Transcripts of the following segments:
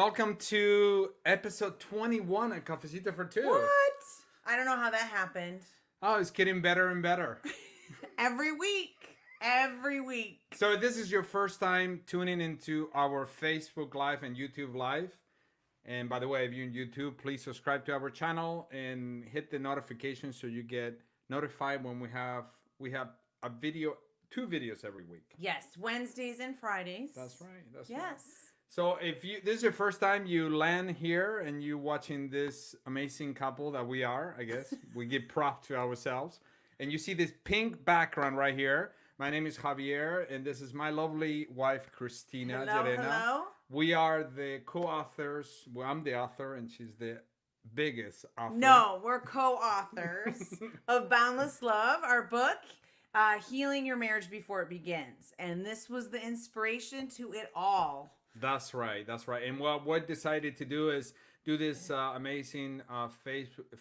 welcome to episode 21 of Cafecito for Two. What? I don't know how that happened. Oh, it's getting better and better. Every week. So this is your first time tuning into our Facebook Live and YouTube Live. And by the way, if you're on YouTube, please subscribe to our channel and hit the notification so you get notified when we have a video, 2 videos every week. Yes, Wednesdays and Fridays. That's right. Yes. So if this is your first time you land here and you watching this amazing couple that we are, I guess, we give prop to ourselves. And you see this pink background right here. My name is Javier, and this is my lovely wife, Christina Llerena. Hello. We are the co-authors. Well, I'm the author, and she's the biggest author. No, we're co-authors of Boundless Love, our book, Healing Your Marriage Before It Begins. And this was the inspiration to it all. That's right. And what we decided to do is do this amazing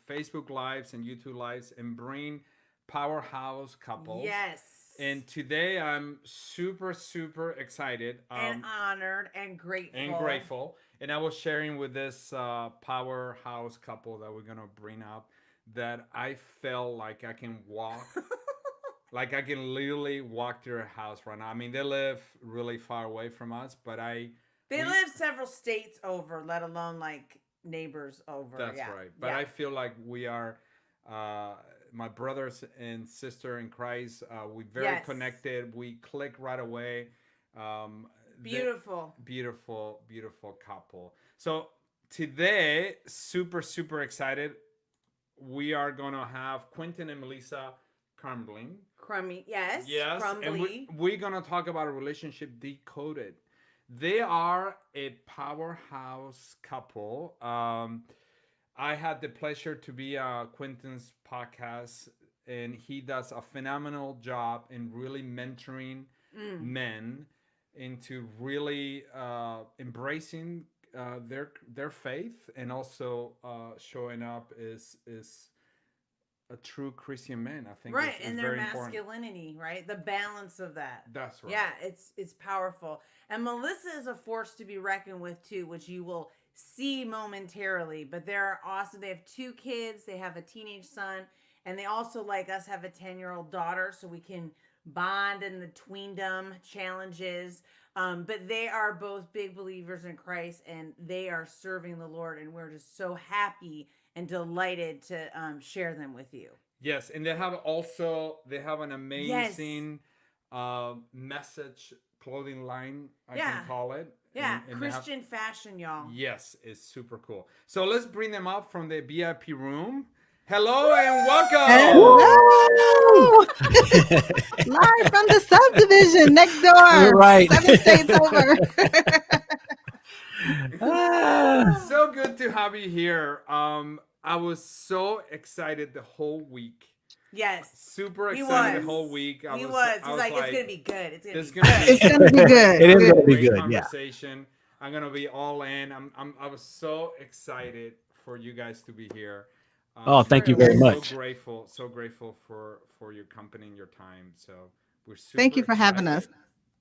Facebook Lives and YouTube Lives and bring powerhouse couples. Yes. And today I'm super, super excited. And honored and grateful. And I was sharing with this powerhouse couple that we're going to bring up that I felt like I can walk. Like I can literally walk to their house right now. I mean, they live really far away from us, but They live several states over, let alone like neighbors over. That's right. But I feel like we are my brothers and sister in Christ. We're very connected. We click right away. Beautiful couple. So today, super, super excited. We are going to have Quentin and Melissa Crumbey. Yes. Crumbey. And we're going to talk about a relationship decoded. They are a powerhouse couple. I had the pleasure to be on Quentin's podcast, and he does a phenomenal job in really mentoring men into really embracing their faith, and also showing up is a true Christian man. I think right, it's and their masculinity, important. Right, the balance of that. That's right. Yeah, it's powerful. And Melissa is a force to be reckoned with too, which you will see momentarily. But they're awesome. They have 2 kids. They have a teenage son, and they also, like us, have a 10-year-old daughter, so we can bond in the tweendom challenges. But they are both big believers in Christ, and they are serving the Lord, and we're just so happy and delighted to share them with you. Yes, and they have an amazing message clothing line, I can call it. Yeah, and Christian fashion, y'all. Yes, it's super cool. So let's bring them up from the VIP room. Hello and welcome. Hello. Live from the subdivision next door. You're right. 7 states over. So good to have you here. I was so excited the whole week. Yes. Super excited the whole week. He's like, it's going to be good. It's going to be good. It's going to be good. It is going to be good. Conversation. I'm going to be all in. I was so excited for you guys to be here. Thank you very much. So grateful for your company and your time. So we're super Thank you for excited. having us.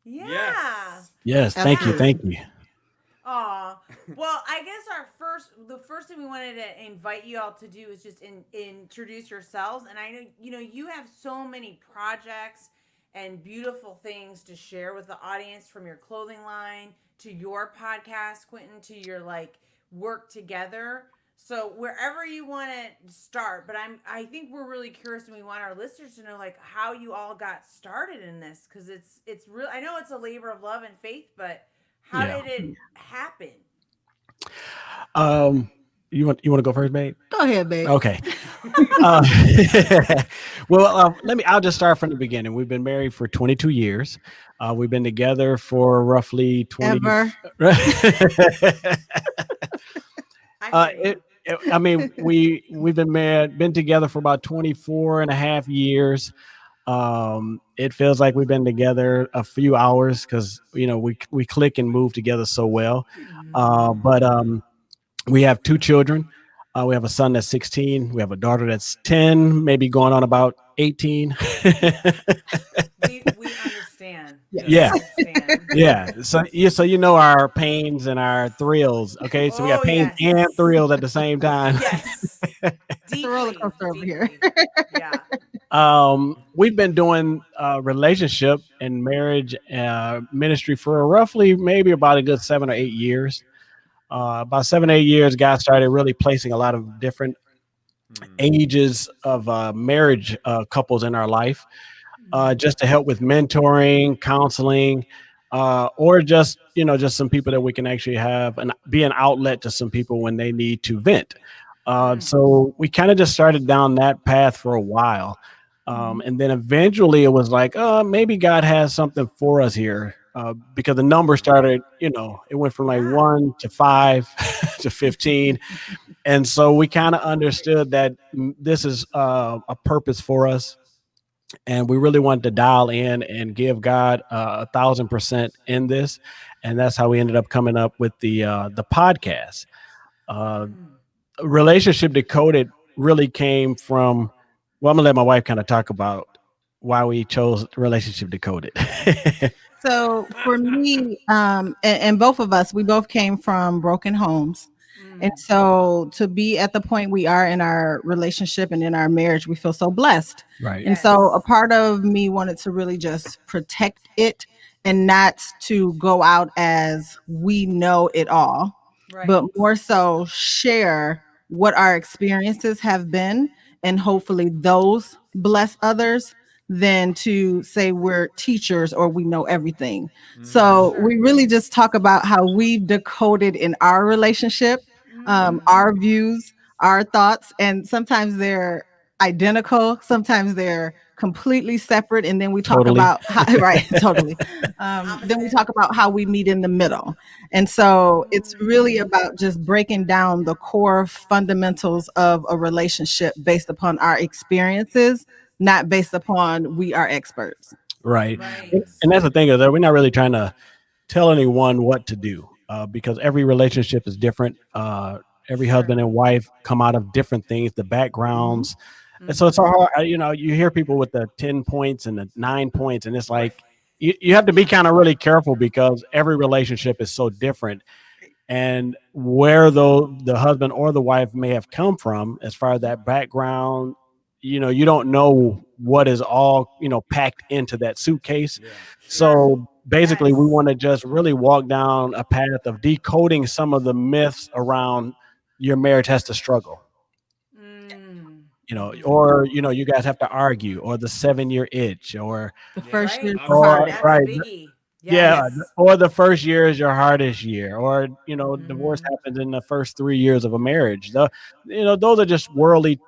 Yeah. Yes. Thank you. Aw. Well, I guess the first thing we wanted to invite you all to do is just introduce yourselves. And I know, you have so many projects and beautiful things to share with the audience, from your clothing line to your podcast, Quentin, to your work together. So wherever you want to start, but I think we're really curious, and we want our listeners to know how you all got started in this, because it's real. I know it's a labor of love and faith, but how did it happen? You want to go first, babe? Go ahead, babe. Okay. Well, I'll just start from the beginning. We've been married for 22 years. We've been together for roughly 20. Ever. We've been together for about 24 and a half years. It feels like we've been together a few hours because, we click and move together so well. But we have 2 children. We have a son that's 16. We have a daughter that's 10, maybe going on about 18. We understand. Yeah. Understand. man. Yeah. So you know our pains and our thrills. Okay. So we got Oh pains yes. and thrills at the same time. Yes. It's a roller Deeply, coaster over here. deeply. Yeah. We've been doing relationship and marriage ministry for roughly maybe about a good 7 or 8 years. About 7 8 years, God started really placing a lot of different ages of marriage couples in our life, just to help with mentoring, counseling, or just just some people that we can actually have and be an outlet to some people when they need to vent. So we kind of just started down that path for a while. And then eventually it was like, maybe God has something for us here. Because the number started, it went from like Yeah. 1 to 5 to 15. And so we kind of understood that this is a purpose for us. And we really wanted to dial in and give God 1,000% in this. And that's how we ended up coming up with the podcast. Uh, Relationship Decoded really came from, well, I'm gonna let my wife kind of talk about why we chose Relationship Decoded. So for me, and both of us, we both came from broken homes. And so to be at the point we are in our relationship and in our marriage, we feel so blessed. Right. And so a part of me wanted to really just protect it and not to go out as we know it all, Right. but more so share what our experiences have been, and hopefully those bless others than to say we're teachers or we know everything. So we really just talk about how we decoded in our relationship, our views, our thoughts, and sometimes they're identical, sometimes they're completely separate, and then we talk Totally. about how, right, totally. Then we talk about how we meet in the middle. And so it's really about just breaking down the core fundamentals of a relationship based upon our experiences, not based upon we are experts. Right. Right. And that's the thing is that we're not really trying to tell anyone what to do, because every relationship is different. Every husband and wife come out of different things, the backgrounds. And so it's so hard, you hear people with the 10 points and the 9 points, and it's like you have to be kind of really careful because every relationship is so different. And where though the husband or the wife may have come from as far as that background, you don't know what is all packed into that suitcase. So basically we want to just really walk down a path of decoding some of the myths around your marriage has to struggle, or you guys have to argue, or the 7 year itch, or The first Right. year is the or hardest. That's right. biggie. Yeah, Yes. or the first year is your hardest year, or divorce happens in the first 3 years of a marriage. Those are just worldly.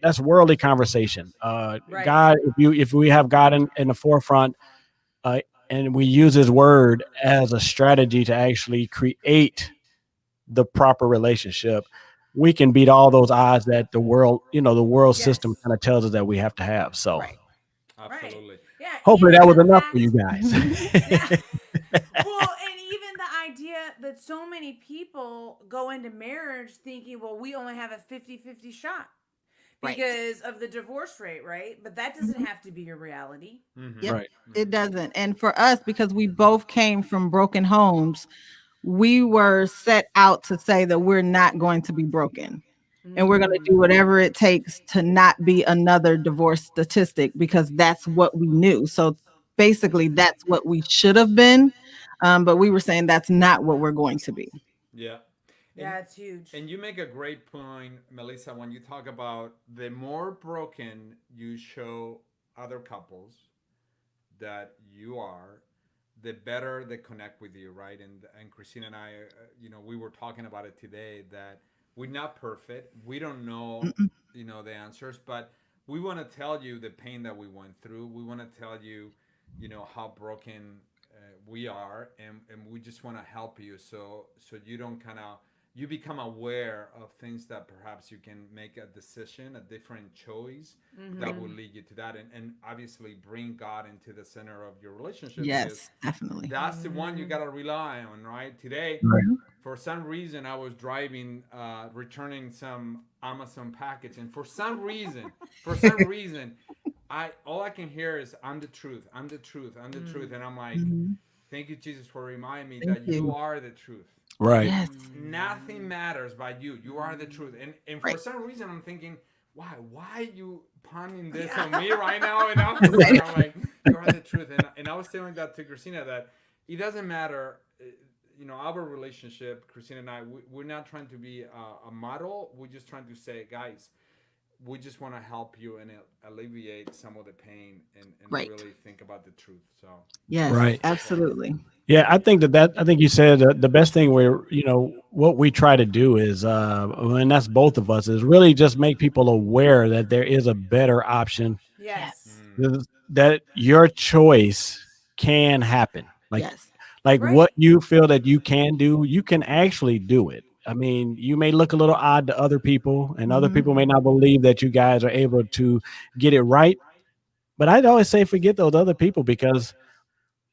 That's worldly conversation. Right. God, if we have God in the forefront, uh, and we use His Word as a strategy to actually create the proper relationship, we can beat all those odds that the world system Yes. kind of tells us that we have to have. So Right. Right. Absolutely. Yeah. hopefully Even that was the enough for fact. you guys. Yeah. Well, and even the idea that so many people go into marriage thinking, well, we only have a 50-50 shot Right. because of the divorce rate, right? But that doesn't have to be your reality. Yep. Right. It doesn't. And for us, because we both came from broken homes, we were set out to say that we're not going to be broken. And we're going to do whatever it takes to not be another divorce statistic, because that's what we knew. So basically, that's what we should have been. But we were saying that's not what we're going to be. Yeah. Yeah, it's huge. And you make a great point, Melissa, when you talk about the more broken you show other couples that you are, the better they connect with you, right? And Christina and I, we were talking about it today that we're not perfect. We don't know, the answers, but we want to tell you the pain that we went through. We want to tell you, how broken we are, and we just want to help you so you don't you become aware of things that perhaps you can make a decision, a different choice that will lead you to that, and obviously bring God into the center of your relationship, because Yes, definitely. that's the one you gotta rely on, right? Today, Right. for some reason, I was driving, returning some Amazon package, and for some reason, I all I can hear is "I'm the truth, I'm the truth, I'm the truth," and I'm like, Thank you, Jesus, for reminding me Thank that you you. are the truth. Right. Yes. Nothing matters but you. You are the truth. And for Right. some reason, I'm thinking, why you punning this Yeah. on me right now? And all of a Right. sudden, I'm like, you are the truth. And I was telling that to Christina that it doesn't matter. Our relationship, Christina and I, we're not trying to be a model. We're just trying to say, guys, we just want to help you and alleviate some of the pain and Right. really think about the truth. So Yes. Right. that's all. Absolutely. Yeah, I think you said the best thing what we try to do is, and that's both of us, is really just make people aware that there is a better option, Yes. Yes. that your choice can happen. Yes. Like Right. what you feel that you can do, you can actually do it. I mean, you may look a little odd to other people, and other Mhm. people may not believe that you guys are able to get it right. But I'd always say forget those other people, because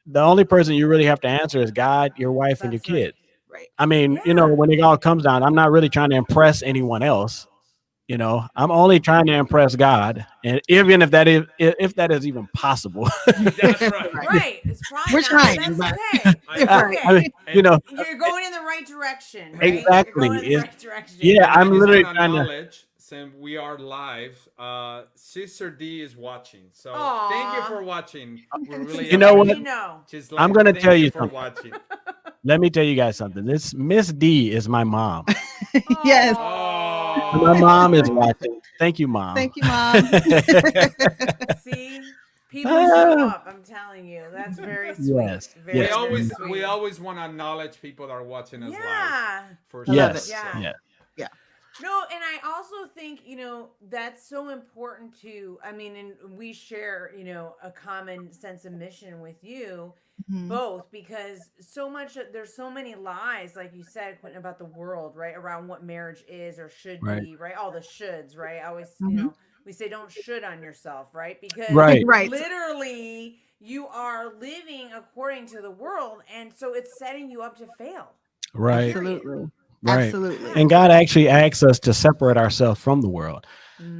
the only person you really have to answer is God, your wife, and your That's right. kids. Right. I mean, Yeah. when it all comes down, I'm not really trying to impress anyone else. I'm only trying to impress God, and even if that is even possible. That's right. Right. Right. It's probably We're not, but trying, that's but okay. I That's know. right. I mean, okay. And You're going in the right direction, right? You're exactly. going in the right direction. Yeah, I I'm just literally want to trying to. acknowledge, since we are live, Sister D is watching. So thank you Aw. for watching. We really She's You know letting what? you know. Just I'm like gonna thank tell you you for something. watching. Let me tell you guys something. This Miss D is my mom. Yes. My mom is Oh, watching. Thank you, mom. Thank you, Mom. See, people show Ah, up. I'm telling you, that's very sweet. yes, we Very, yes, very always sweet. we always want to acknowledge people that are watching us live Yeah. for I sure. love it. yes, Yeah. So, yeah, Yeah. No, and I also think, that's so important to, I mean, and we share, a common sense of mission with you Mhm. both, because there's so many lies, like you said, Quentin, about the world, right? Around what marriage is or should right, be, right? All the shoulds, right? I always, Mhm. we say don't should on yourself, right? Because right, Right. literally you are living according to the world. And so it's setting you up to fail, right, period. Absolutely. right. Absolutely. And Yeah. God actually asks us to separate ourselves from the world.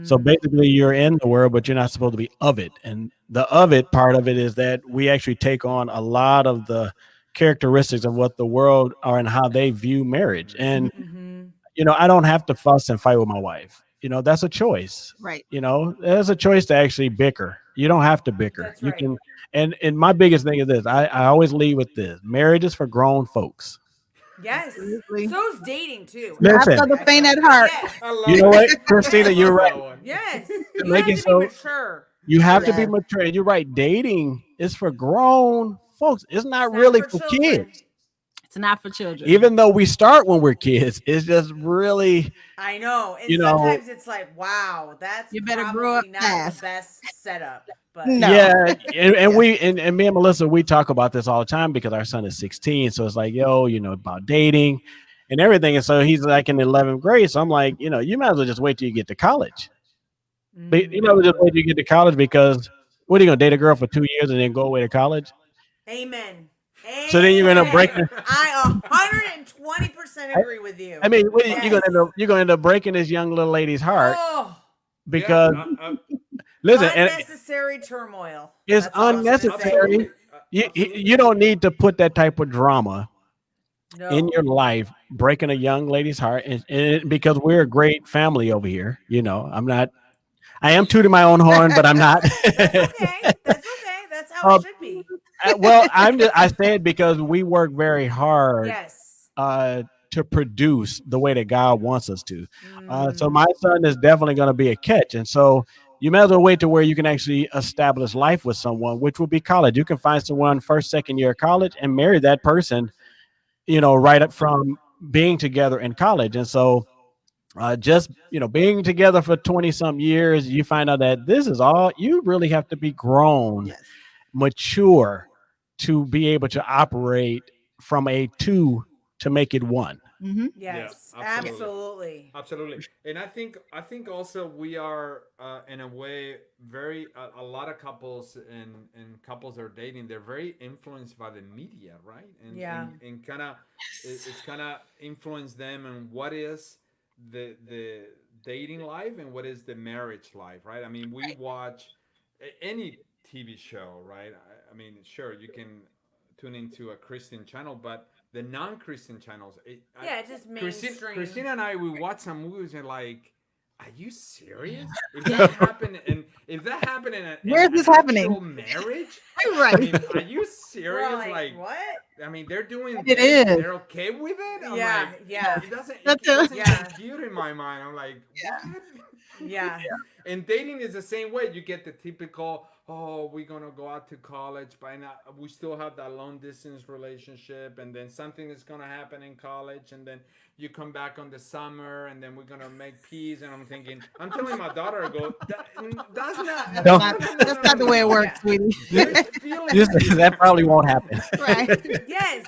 So Mm. basically, you're in the world, but you're not supposed to be of it. And the of it part of it is that we actually take on a lot of the characteristics of what the world are and how they view marriage. And Mm-hmm. I don't have to fuss and fight with my wife. That's a choice. Right. There's a choice to actually bicker. You don't have to bicker. That's You right. can. And my biggest thing is this. I always lead with this. Marriage is for grown folks. Yes. Absolutely. So's dating too. Not Listen, for the I faint feel. at heart. Yes. I you love know it. what, Christina, I you're love right. that one. Yes. To You make have it to be so mature. you have to be Yes. mature. And you're right. Dating is for grown folks. It's It's not not really for for children. kids. It's not for children. Even though we start when we're kids, it's just really, I know. And you know, sometimes it's like, wow, that's You better grow up probably not the fast. best setup. But No. yeah. And Yes. and me and Melissa, we talk about this all the time because our son is 16. So it's like, about dating and everything. And so he's like in the 11th grade. So I'm like, you might as well just wait till you get to college. But just wait till you get to college, because what are you gonna date a girl for 2 years and then go away to college? amen. So then you're gonna break. Amen. I 120% agree with you. I mean, you're Yes. gonna end up breaking this young little lady's heart Oh, because Yeah, listen, and unnecessary turmoil. it's That's all I'm gonna say. unnecessary. absolutely. You don't need to put that type of drama in No. your life, breaking a young lady's heart, and because we're a great family over here. I'm not. I am tooting my own horn, but I'm not. That's okay. That's okay. That's how Uh, it should be. well, I say it because we work very hard Yes. to produce the way that God wants us to. So Mm, my son is definitely going to be a catch, and so you may as well wait to where you can actually establish life with someone, which will be college. You can find someone first, second year of college and marry that person, right up from being together in college. And so just being together for 20 some years, you find out that this is all you really have to be grown, Yes. mature, to be able to operate from a two to make it one. Mm-hmm. Yeah, yes. absolutely. Absolutely. Absolutely, and I think also we are in a way very a lot of couples and couples that are dating, they're very influenced by the media, right? And Yeah. and kind of it's kind of influenced them and what is the dating life and what is the marriage life, right? I mean, we Right. watch any TV show, right? I mean, sure, you can tune into a Christian channel, but the non-Christian channels, it's just mainstream. Christina and I, we watch some movies and like, are you serious? If that happened, and if that happened in Where's this happening? marriage, Right. I mean, are you serious? We're like, what? I mean, they're doing It this, is. they're okay with it. I'm Yeah, like, yeah. It doesn't Yeah. compute in my mind. I'm like, what? Yeah. And dating is the same way. You get the typical, oh, we're gonna go out to college, but not, we still have that long distance relationship, and then something is gonna happen in college, and then you come back on the summer, and then we're gonna make peace. And I'm thinking, I'm telling my daughter, I go, that's not, No. That's not the way it works, sweetie. there's feelings. That probably won't happen. Right. Yes.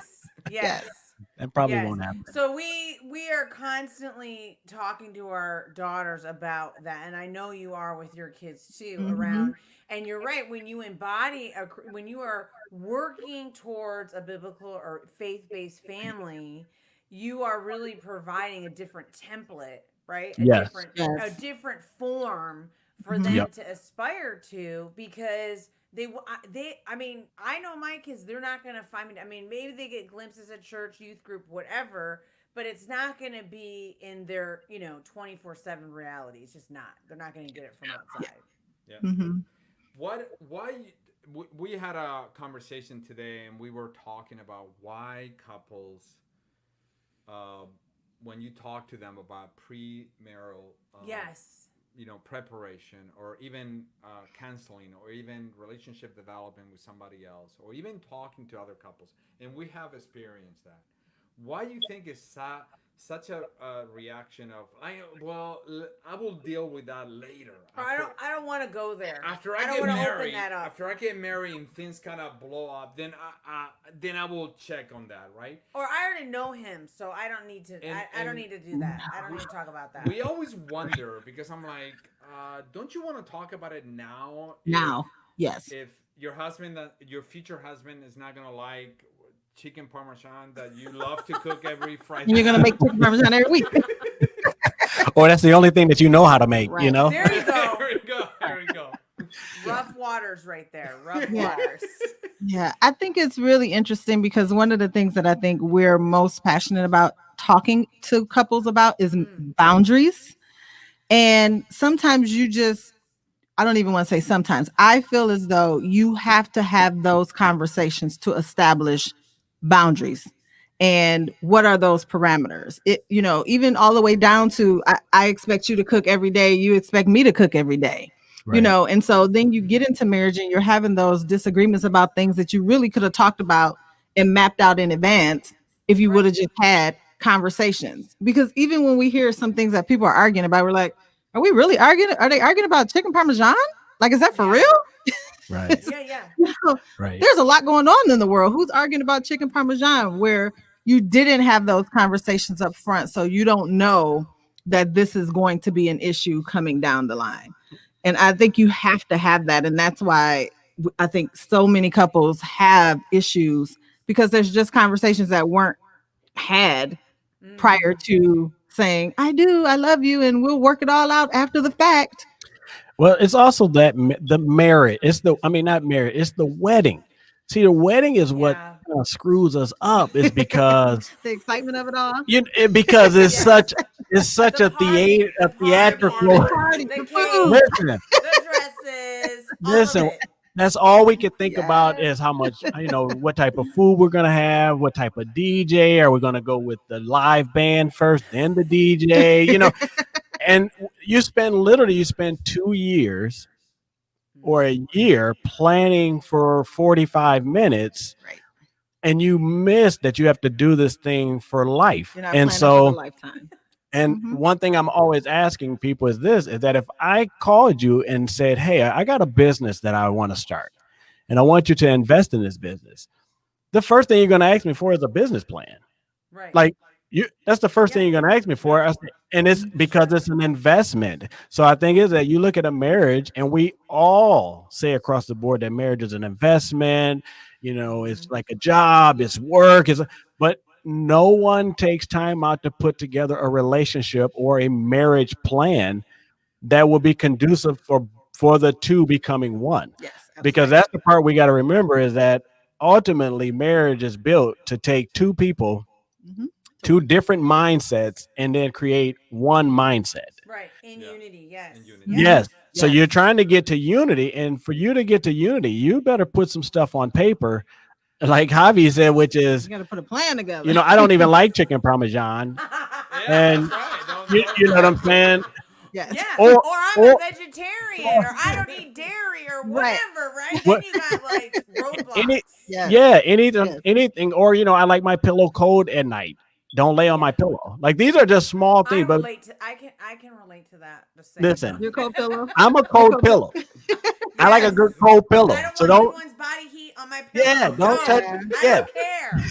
That probably Yes. won't happen. So we are constantly talking to our daughters about that, and I know you are with your kids too. Around, and you're right, when you embody when you are working towards a biblical or faith-based family, you are really providing a different template, right? Yes. A different form for them to aspire to, because I mean, I know my kids, they're not going to find me. I mean, maybe they get glimpses at church, youth group, whatever, but it's not going to be in their, 24/7 reality. It's just not. They're not going to get it from outside. Yeah. Mm-hmm. We had a conversation today, and we were talking about why couples, when you talk to them about premarital, Yes. preparation, or even counseling, or even relationship development with somebody else, or even talking to other couples, and we have experienced that. Why do you think it's such a reaction of I will deal with that later? I don't want to go there. After I don't get want to married, open that up. after I get married and things kind of blow up, then I will check on that, right? Or I already know him, so I don't need to. I don't need to do that. I don't need to talk about that. We always wonder, because I'm like, don't you want to talk about it now? Now, yes. If your husband, your future husband, is not gonna like chicken parmesan that you love to cook every Friday, And you're gonna make chicken parmesan every week. Or that's the only thing that you know how to make, Right. There you go. There we go. Rough waters right there. Rough Yeah. waters. Yeah, I think it's really interesting because one of the things that I think we're most passionate about talking to couples about is boundaries. And sometimes I don't even want to say sometimes. I feel as though you have to have those conversations to establish boundaries. And what are those parameters? Even all the way down to I expect you to cook every day. You expect me to cook every day. Right. And so then you get into marriage and you're having those disagreements about things that you really could have talked about and mapped out in advance if you would have just had conversations. Because even when we hear some things that people are arguing about, we're like, are we really arguing? Are they arguing about chicken parmesan? Like, is that for real? Right. Yeah. Right. There's a lot going on in the world. Who's arguing about chicken parmesan where you didn't have those conversations up front? So you don't know that this is going to be an issue coming down the line. And I think you have to have that. And that's why I think so many couples have issues, because there's just conversations that weren't had prior to saying, I love you, and we'll work it all out after the fact. Well, it's also that the marriage. Not marriage. It's the wedding. See, the wedding is what screws us up. Is because the excitement of it all. Because it's such a theatrical. Party, The food. cake, the dresses. Listen. That's all we can think about is how much, what type of food we're going to have, what type of DJ. Are we going to go with the live band first, then the DJ, and you spend 2 years or a year planning for 45 minutes. Right. And you miss that you have to do this thing for life. You're not And planning so, for the lifetime. and one thing I'm always asking people is that if I called you and said, hey, I got a business that I want to start and I want you to invest in this business, the first thing you're going to ask me for is a business plan. Right. Like that's the first thing you're going to ask me for. And it's because it's an investment. So I think is that you look at a marriage, and we all say across the board that marriage is an investment, it's like a job, it's work, but no one takes time out to put together a relationship or a marriage plan that will be conducive for the two becoming one. Yes, because that's the part we got to remember is that ultimately marriage is built to take two people, Mhm. two different mindsets, and then create one mindset. Right. In Yeah. unity. Yes. In unity. Yes. Yes. So Yes. you're trying to get to unity, and for you to get to unity, you better put some stuff on paper, like Javi said, which is, You got to put a plan together. I don't even like chicken parmesan, Yeah, and that's right. Don't, you know what I'm saying. Yes. Yeah. Or- Or I'm or- a vegetarian, or I don't eat dairy, or Right. whatever. Right. What- Then you got like roadblocks. Yes. Yeah, anything, Yes. anything, or I like my pillow cold at night. Don't lay on my pillow. Like these are just small I things, but relate to. I can relate to that. Just saying. listen, Your cold pillow. I'm a cold pillow. I like a Yes. good cold pillow. I don't So want don't anyone's body heat on my pillow. Yeah, don't touch I yeah. don't care.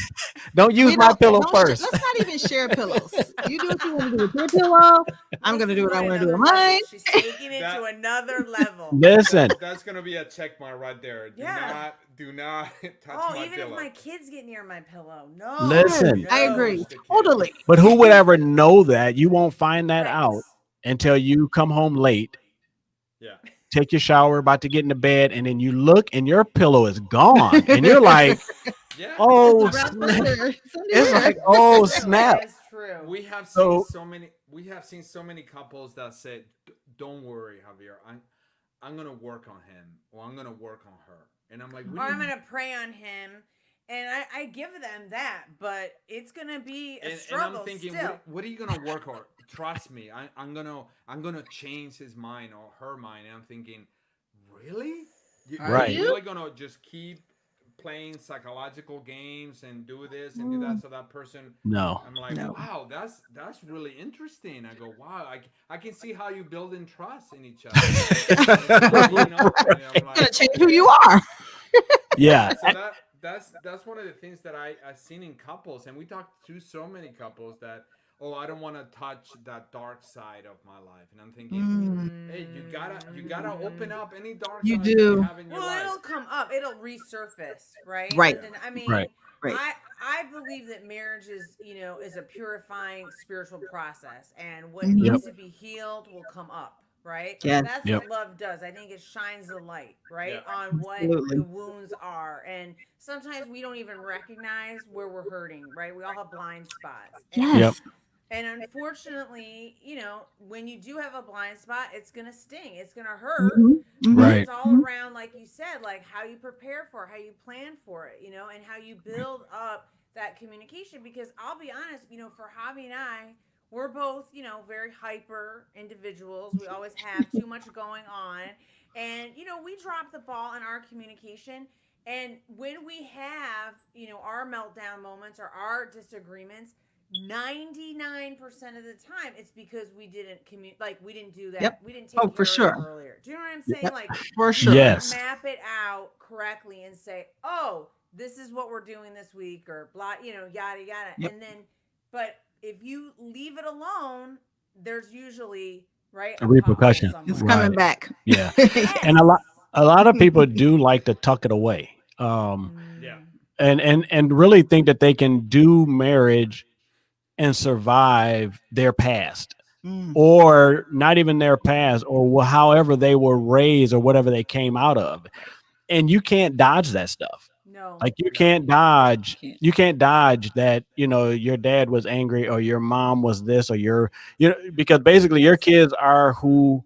Don't use my pillow Don't first. let's not even share pillows. You do what you want to do with your pillow. I'm going to do what I want to do with Another level. mine. She's taking it That- to another level. Listen, That's gonna be a check mark right there. Yeah. Do not touch Oh, my even pillow. if my kids get near my pillow, no. Listen. I No. agree. Push the kid. Totally. but who would ever know that? You won't find that Right. out until you come home late, Yeah. take your shower, about to get into bed, and then you look and your pillow is gone. And you're like, Yeah. oh, It's around snap. under. It's under It's here. like, oh, True, snap. That's true. We have So- seen so many. We have seen so many couples that said, "Don't worry, Javier. I'm gonna work on him, or I'm gonna work on her." And I'm like, Or I'm gonna pray on him, and I give them that, but it's gonna be a and struggle I'm thinking, still. what are you gonna work on? Trust me, I'm gonna change his mind or her mind. And I'm thinking, really? Are Right. You're you? really gonna just keep playing psychological games and do this and do that so that person No. I'm like, No. wow, that's really interesting. I go, wow, I can see how you building trust in each other. You know? And I'm It's like, going to change who you are. Yeah. so that's one of the things that I've seen in couples, and we talked to so many couples that, oh, I don't want to touch that dark side of my life, and I'm thinking, hey, you gotta open up any dark You side do. that you have in your Well, life. it'll come up. It'll resurface, right? Right. And I mean, Right. Right. I believe that marriage is a purifying spiritual process, and what Mhm. needs to be healed will come up, right? Yes. That's Yep. what love does. I think it shines the light, right, Yeah. on what Absolutely. the wounds are, and sometimes we don't even recognize where we're hurting, right? We all have blind spots. Yes. And unfortunately, when you do have a blind spot, it's going to sting. It's going to hurt. Mhm. Mhm. But Right. it's all around, like you said, like how you prepare for it, how you plan for it, and how you build up that communication. Because I'll be honest, for Javi and I, we're both, very hyper individuals. We always have too much going on. And, we drop the ball in our communication. And when we have, our meltdown moments or our disagreements, 99% of the time it's because we didn't we didn't do that. Yep. We didn't take Oh, care for of sure. it earlier. Do you know what I'm saying? Yep. Like For sure. you Yes. map it out correctly and say, oh, this is what we're doing this week, or blah, yada yada. Yep. And then, but if you leave it alone, there's usually A repercussion. pothole It's somewhere. coming Right. back. Yeah. Yes. And a lot of people do like to tuck it away. Yeah. And really think that they can do marriage and survive their past, Mm. or not even their past, or however they were raised or whatever they came out of. And you can't dodge that stuff. No. Like you can't dodge Can't. that, your dad was angry or your mom was this, or because basically your kids are who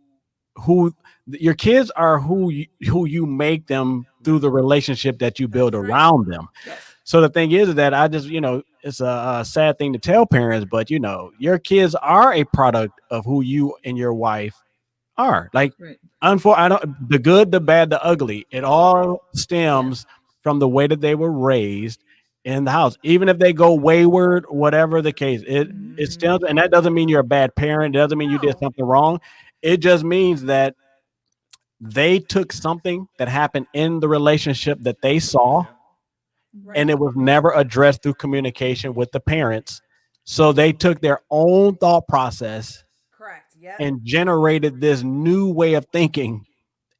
your kids are who you make them through the relationship that you build That's right. around them. Yes. So the thing is that I just, it's a sad thing to tell parents, but your kids are a product of who you and your wife are. Like, Right. the good, the bad, the ugly, it all stems from the way that they were raised in the house. Even if they go wayward, whatever the case, it stems, and that doesn't mean you're a bad parent. It doesn't mean you did No. something wrong. It just means that they took something that happened in the relationship that they saw, Right. and it was never addressed through communication with the parents. So they took their own thought process Correct. Yeah. and generated this new way of thinking,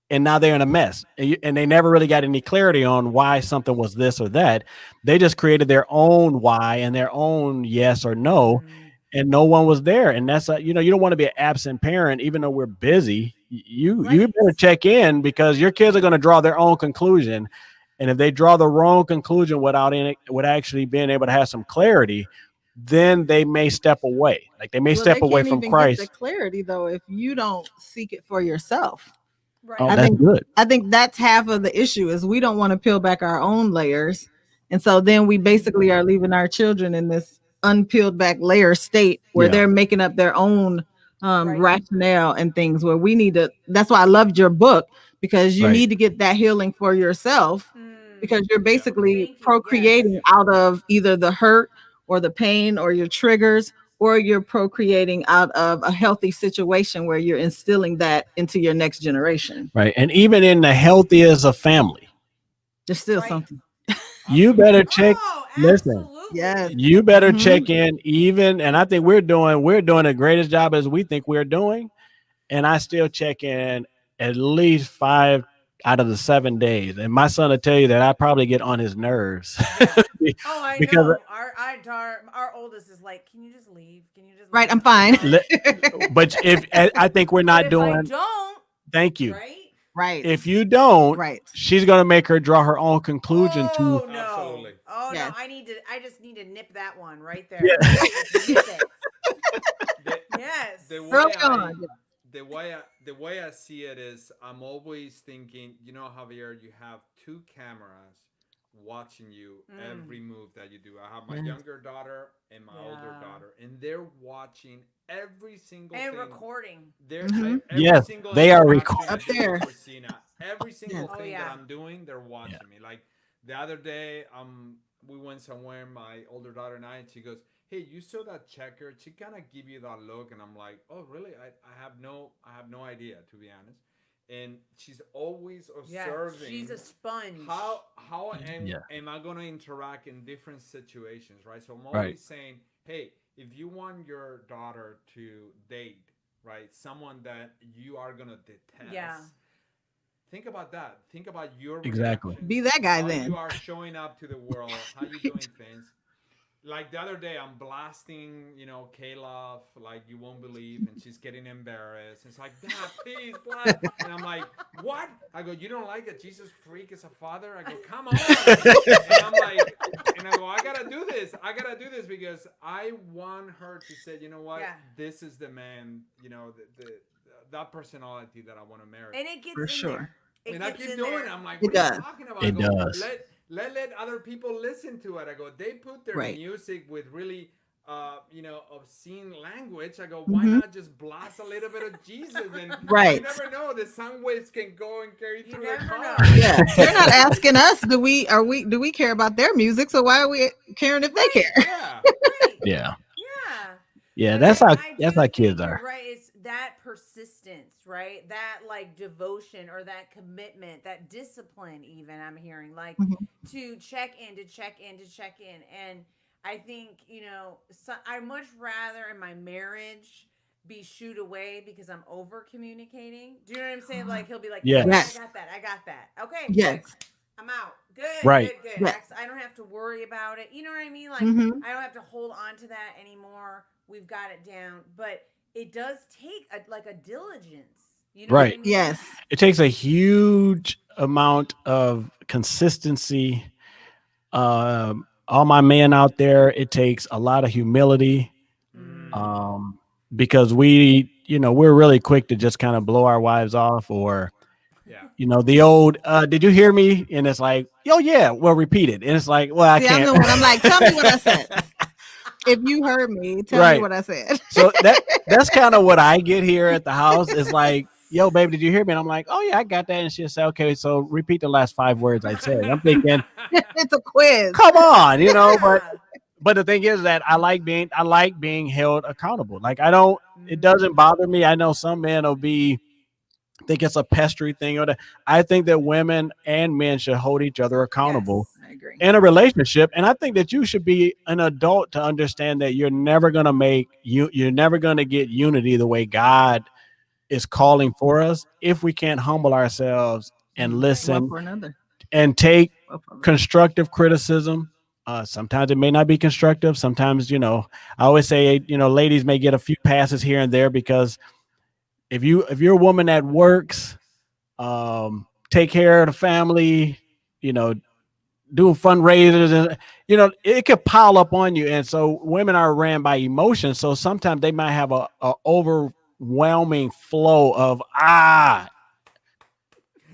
and now they're in a mess. And they never really got any clarity on why something was this or that. They just created their own why and their own yes or no, and no one was there. And that's you don't want to be an absent parent, even though we're busy. You Right. better check in, because your kids are going to draw their own conclusion. And if they draw the wrong conclusion without actually being able to have some clarity, then they may step away. Like they may Well, step they away can't from even get the Christ. clarity though if you don't seek it for yourself. Right. Oh, I that's think good. I think that's half of the issue is we don't want to peel back our own layers. And so then we basically are leaving our children in this unpeeled back layer state where Yeah. they're making up their own Right. rationale and things where we need to. That's why I loved your book, because you Right. need to get that healing for yourself, because you're basically Thank you. procreating Yes. out of either the hurt or the pain or your triggers, or you're procreating out of a healthy situation where you're instilling that into your next generation. Right. And even in the healthiest of family, There's still Right. something. you better check. Oh, Listen, absolutely. Yes. you better Mhm. check in even, and I think we're doing the greatest job as we think we're doing. And I still check in at least 5 out of the 7 days. And my son will tell you that I probably get on his nerves. Yeah. Oh, I Because know. Our oldest is like, can you just leave? Can you just Right, leave? I'm fine. but if I think we're But not if I doing, don't, thank you. right? Right. If you don't, Right. she's gonna make her draw her own conclusion Oh to no. Absolutely. Oh Yes. no. I just need to nip that one right there. Yeah. Just nip it. The, Yes. the way Early I, on. the way I see it is, I'm always thinking, Javier, you have two cameras watching you every move that you do. I have my Yes. younger daughter and my older Yeah. daughter, and they're watching every single And thing. recording. They're Mhm. every Yes, single they are interaction Up I do there. with Christina, every single Yes. Oh, thing yeah. that I'm doing, they're watching me. Like the other day, we went somewhere, my older daughter and I, and she goes, "Hey, you saw that checker?" She kind of give you that look, and I'm like, "Oh, really? I have no idea, to be honest." And she's always Yeah. observing. She's a sponge. How am I gonna interact in different situations, right? So I'm always Right. saying, hey, if you want your daughter to date, right, someone that you are gonna detest, Yeah. think about that. Think about your Exactly. reactions, Be that guy how then. you are showing up to the world, how you doing things. Like the other day, I'm blasting, Kayla, like you won't believe, and she's getting embarrassed. It's like, Dad, please, blast. And I'm like, what? I go, you don't like that Jesus freak is a father? I go, come on. And I'm like, and I go, I gotta do this. I gotta do this because I want her to say, you know what? Yeah. This is the man, that personality that I want to marry. And it gets For in sure. there. It And I gets keep in doing there. it. I'm like, It what are you does. talking about? It I go, does. Let other people listen to it. I go, they put their Right. music with really, obscene language. I go, why Mhm. not just blast a little bit of Jesus? And Right. you never know, the sound waves can go and carry through the never car. know. Yeah. They're not asking us, do we care about their music? So why are we caring if they care? Yeah. Right. Yeah. Yeah. Yeah. But That's I how do kids think are. you're right. It's that persistence, right? That like devotion or that commitment, that discipline, even I'm hearing, like Mhm. to check in, to check in, to check in. And I think, I'd much rather in my marriage be shooed away because I'm over communicating. Do you know what I'm saying? Like he'll be like, Yes. "Yeah, Yes. I got that. Okay, Yes. good. I'm out. Good, Right. good. Yeah. I don't have to worry about it. You know what I mean? Like Mhm. I don't have to hold on to that anymore. We've got it down. But it does take a diligence. You know Right. what I mean? Yes. It takes a huge amount of consistency. All my men out there, it takes a lot of humility. Because we're really quick to just kind of blow our wives off, or Yeah. the old did you hear me? And it's like, oh yeah, well, repeat it. And it's like, well, I See, I'm can't. the one. I'm like, tell me what I said. If you heard me, tell me Right. what I said. So that's kind of what I get here at the house. Is like, yo, baby, did you hear me? And I'm like, oh yeah, I got that. And she'll say, okay, so repeat the last 5 words I said. I'm thinking, It's a quiz. come on, but Yeah. the thing is that I like being held accountable. Like it doesn't bother me. I know some men will think it's a pestry thing, I think that women and men should hold each other accountable Yes. I agree. in a relationship. And I think that you should be an adult to understand that you're never going to you're never going to get unity the way God is calling for us if we can't humble ourselves and One listen for another. and take Both of them. constructive criticism. Sometimes it may not be constructive. Sometimes, I always say, ladies may get a few passes here and there, because if you're a woman that works, take care of the family, doing fundraisers, and it could pile up on you. And so women are ran by emotion. So sometimes they might have a overwhelming flow of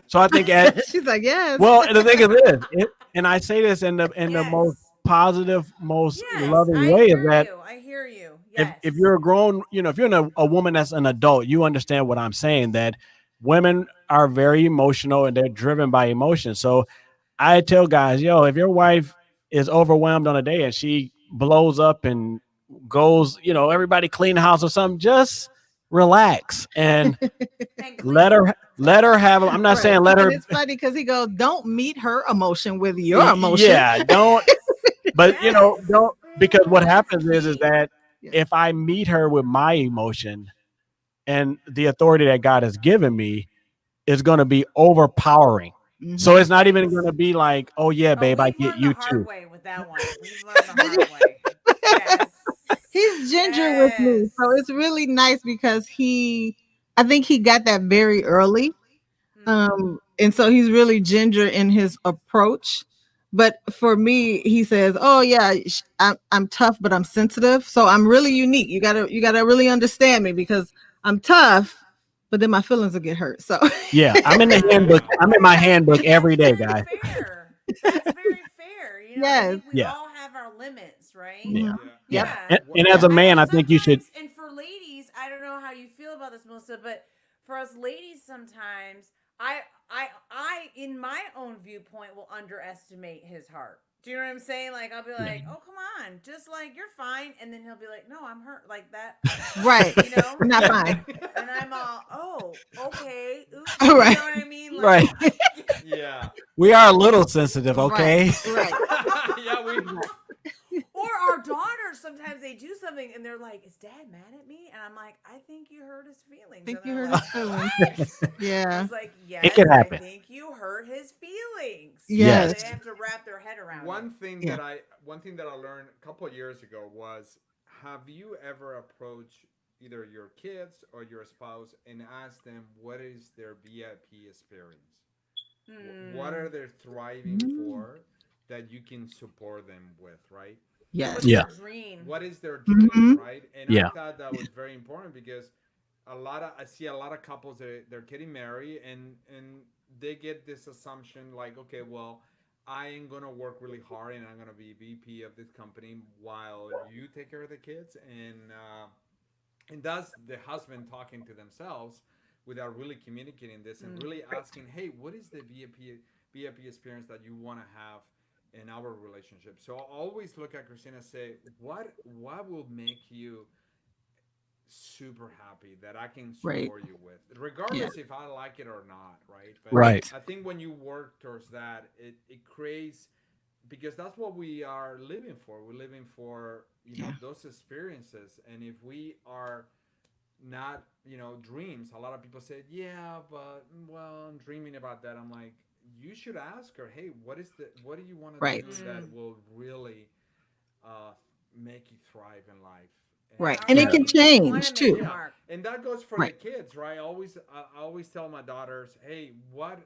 So I think She's like, yes. well, and the thing is this, and I say this in the most Yes. positive, most Yes, loving I way, is hear that you. I hear you. if Yes. you're a grown, if you're a woman that's an adult, you understand what I'm saying, that women are very emotional and they're driven by emotion. So I tell guys, yo, if your wife is overwhelmed on a day and she blows up and goes, everybody clean the house or something, just relax and And let clean. her let her have. I'm not Right. saying let And her. it's funny because he goes, don't meet her emotion with your emotion. Yeah, don't. Yes. But Yes. don't, because what That's happens is key. that Yeah. if I meet her with my emotion and the authority that God has given me is going to be overpowering. So Mhm. it's not Right. even going to be like, oh yeah, Oh, babe, I we've get learned the you hard too. way with that one. We've learned the hard way. Yes. He's ginger with me. Yes. So it's really nice because I think he got that very early. And so he's really ginger in his approach. But for me, he says, "Oh yeah, I'm tough, but I'm sensitive. So I'm really unique. You gotta really understand me because I'm tough, but then my feelings will get hurt." So Yeah, I'm in the handbook. Wow. I'm in my handbook And that's every day, very guys. fair. That's very fair. I yes, think we Yeah, all have our limits, right? yeah, mhm, Yeah. yep, yeah. Yeah. And What as a I know man, I think you should. sometimes, and for ladies, I don't know how you feel about this, Melissa, but for us ladies, sometimes in my own viewpoint, will underestimate his heart. Do you know what I'm saying? Like, I'll be Yeah. like, "Oh, come on, just like you're fine," and then he'll be like, "No, I'm hurt," like that, right. you know. You're not fine. And I'm all, "Oh, okay, oops," All you right, know what I mean? Right. Like, Yeah. We are a little sensitive, right, okay? right, Yeah, we. right. or our daughters, sometimes they do something and they're like, "Is dad mad at me?" And I'm like, "I think you hurt his I feelings." think And you they're hurt like, his feelings. "What?" I Yeah. was like, It "Yes, can I happen. think you hurt his feelings." Yes. They Yes. have to wrap their head around it. Yeah. One thing that I learned a couple of years ago was, have you ever approached either your kids or your spouse and asked them what is their VIP experience? What are Hmm. they thriving Mm, for that you can support them with, right? Yeah, yes. what's Yeah. their dream? What is their dream, Hmm. right? And I Yeah. thought that was very important because I see a lot of couples that they're getting married and they get this assumption like, okay, well, I am gonna work really hard and I'm gonna be VP of this company while you take care of the kids, and that's the husband talking to themselves without really communicating this and really asking, hey, what is the VIP experience that you want to have in our relationship? So I always look at Christina and say, what will make you super happy that I can Right. support you with, Yeah. regardless if I like it or not, right? But Right. Right. I think when you work towards that, it creates, because that's what we are living for. We're living for, Yeah. those experiences. And if we are not, dreams, a lot of people say, yeah, but well, I'm dreaming about that. I'm like, you should ask her, hey, what do you want to Right. do that will really uh, make you thrive in life? Right. How And do it Yeah. can you want to change make it, too. Yeah, Mark? and that goes for the Right. kids, right? I always tell my daughters, hey, what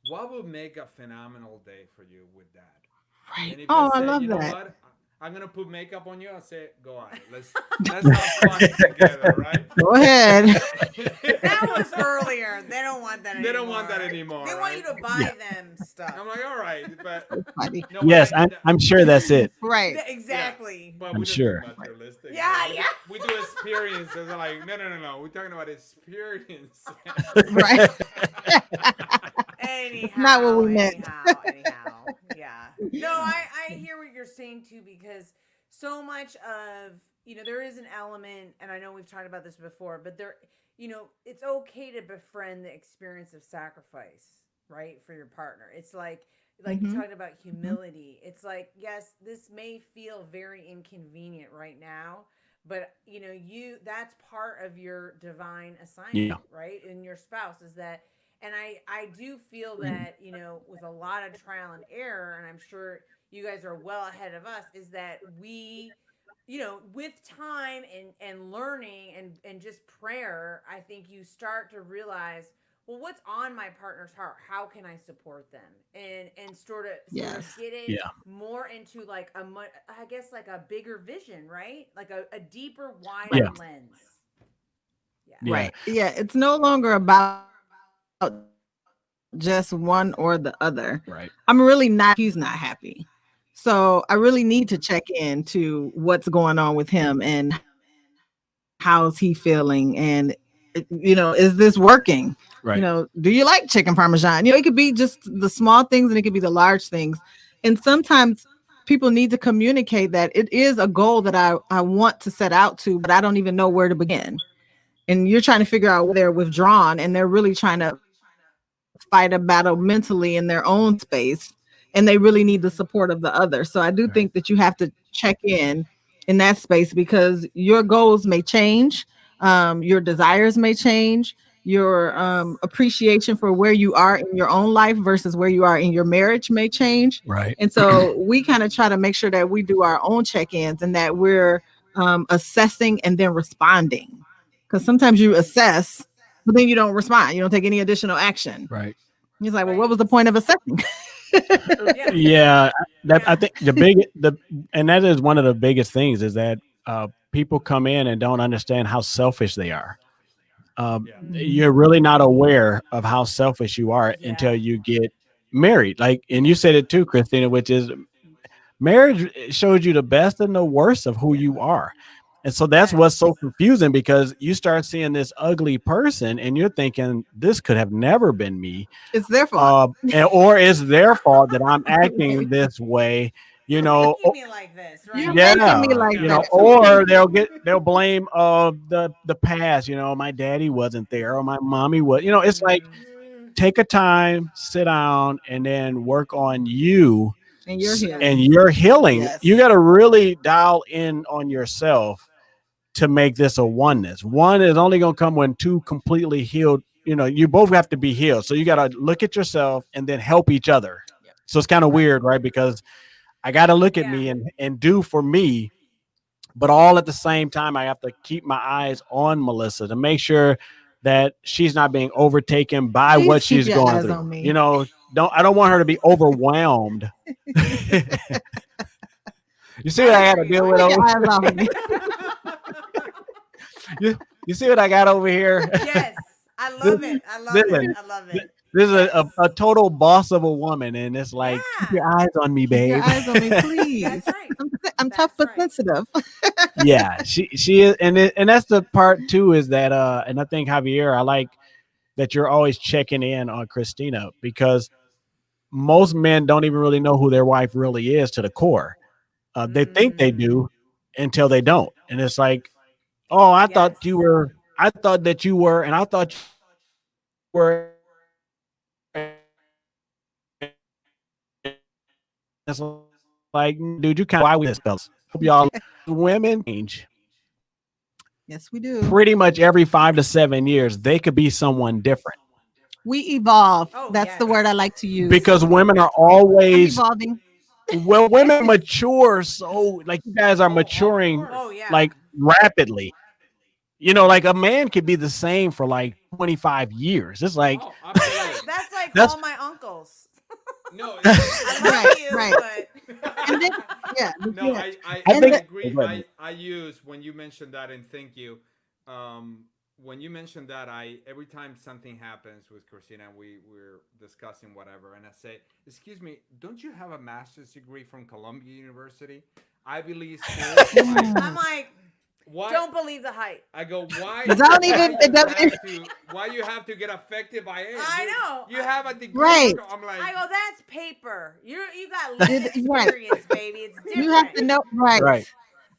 will make a phenomenal day for you with dad? Right. And if they Oh, I say, love you know that. what, I'm gonna put makeup on you, I say, go on it. Let's have fun together, right? Go ahead. That was earlier. They don't want that They anymore. don't want that anymore, They want right? you to Yeah. buy them stuff. I'm like, all right, but Funny. no, but Yes, I'm sure that's it. Right. yeah, Exactly. but I'm we're just being sure. Right. materialistic. Yeah, We do, yeah. we do experiences. I'm like, no. We're talking about experience. Right. Not what Anyhow, we meant. anyhow. Yeah. No, I hear what you're saying too, because so much of, there is an element, and I know we've talked about this before, but it's okay to befriend the experience of sacrifice, right? For your partner. It's like you Hmm. talked about humility. It's like, yes, this may feel very inconvenient right now, but that's part of your divine Yeah. assignment, right? And your spouse is that, and I do feel that, with a lot of trial and error, and I'm sure you guys are well ahead of us, is that we, with time and learning and just prayer, I think you start to realize, well, what's on my partner's heart? How can I support them? And sort of Yes. get it Yeah. more into like I guess like a bigger vision, right? Like a deeper, wider Yeah. lens. Yeah. Yeah. Right. Yeah. It's no longer about just one or the other. Right. I'm really not, he's not happy. So I really need to check into what's going on with him and how's he feeling, and is this working? Right. Do you like chicken parmesan? It could be just the small things and it could be the large things. And sometimes people need to communicate that it is a goal that I want to set out to, but I don't even know where to begin. And you're trying to figure out where they're withdrawn and they're really trying to fight a battle mentally in their own space, and they really need the support of the other. So I do think that you have to check in that space, because your goals may change, your desires may change, your appreciation for where you are in your own life versus where you are in your marriage may change. Right. And so we kind of try to make sure that we do our own check-ins and that we're assessing and then responding, because sometimes you assess but then you don't respond. You don't take any additional action. Right. He's like, well, what was the point of assessing? Yeah. I think and that is one of the biggest things is that people come in and don't understand how selfish they are. You're really not aware of how selfish you are until you get married. And you said it too, Christina, which is marriage shows you the best and the worst of who you are. And so that's what's so confusing, because you start seeing this ugly person and you're thinking this could have never been me. It's their fault. Or it's their fault that I'm acting this way, You're making me like this, right? You're making me like that. Or they'll blame the past, my daddy wasn't there or my mommy was, it's like, take a time, sit down, and then work on you. And you're healing. Yes. You got to really dial in on yourself to make this a oneness. One is only going to come when two completely healed. You both have to be healed. So you got to look at yourself and then help each other. Yep. So it's kind of weird, right? Because I got to look at me and do for me, but all at the same time, I have to keep my eyes on Melissa to make sure that she's not being overtaken by what she's going through. I don't want her to be overwhelmed. You see what I got to deal with over here? You see what I got over here? Yes, I love it. I love it. This is a total boss of a woman, and it's like, keep your eyes on me, babe. Keep your eyes on me, please. That's right. I'm tough but sensitive. Yeah, she is, and that's the part too, is that and I think, Javier, I like that you're always checking in on Christina, because most men don't even really know who their wife really is to the core. They think they do until they don't, and it's like, oh, I thought that you were, and I thought you were. It's like, dude, you kind of why we this fellas. Hope y'all women change. Yes, we do. Pretty much every 5 to 7 years, they could be someone different. We evolve. That's the word I like to use. Because women are always evolving. Well, women mature, so like you guys are maturing like rapidly. Like a man could be the same for like 25 years. It's like that's all my uncles. No, I love you, right. But and then, no, I agree. I use when you mentioned that, and thank you. When you mentioned that, every time something happens with Christina, we're discussing whatever, and I say, "Excuse me, don't you have a master's degree from Columbia University?" Ivy League school. I'm like, why? Don't believe the hype. I go, why? Why you have to get affected by it? I know. You have a degree. Right. I'm like, I go, that's paper. You got lived experience, baby. It's different. You have to know, right.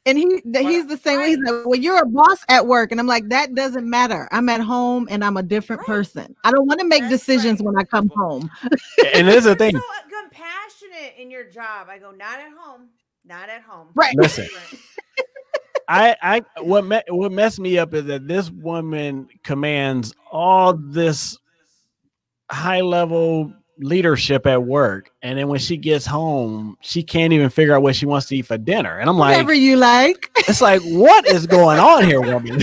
And he's the same way. He's like, well, you're a boss at work. And I'm like, that doesn't matter. I'm at home and I'm a different person. I don't want to make decisions when I come home. And there's the thing. So compassionate in your job. I go, not at home. Not at home. Right. Listen. What messed me up is that this woman commands all this high level leadership at work, and then when she gets home, she can't even figure out what she wants to eat for dinner. And I'm like, whatever you like. It's like, what is going on here, woman?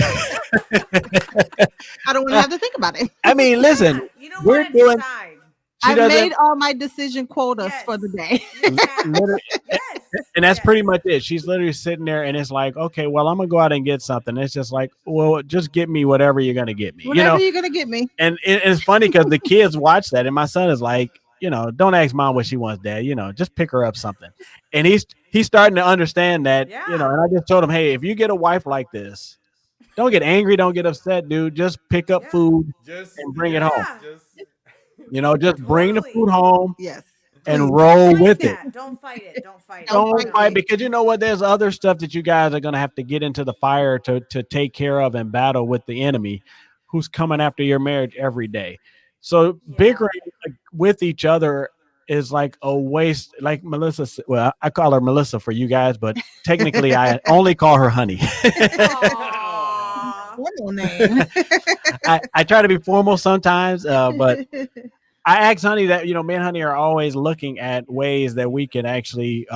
I don't want to have to think about it. I mean, listen. You don't we're want to doing. decide. She I doesn't. made all my decision quotas Yes. for the day. You have. Literally, Yes. and that's pretty Yes. much it. She's literally sitting there, and it's like, okay, well, I'm gonna go out and get something. It's just like, well, just get me whatever you're gonna get me, Whatever you're gonna get me. And it's funny because the kids watch that, and my son is like, don't ask mom what she wants, dad. Just pick her up something. And he's starting to understand that, Yeah. And I just told him, hey, if you get a wife like this, don't get angry, don't get upset, dude. Just pick up Yeah. food Just and bring it home. Yeah. Just bring the Totally. food home Yes. and Please. roll Like with it. that. Don't fight it. Don't fight it. Don't Don't fight fight, me. because you know what? There's other stuff that you guys are gonna have to get into the fire to take care of and battle with the enemy, who's coming after your marriage every day. So Yeah. bickering with each other is like a waste. Like Melissa, well, I call her Melissa for you guys, but technically I only call her Honey. Aw. Formal name. I try to be formal sometimes, but I ask Honey that, me and Honey are always looking at ways that we can actually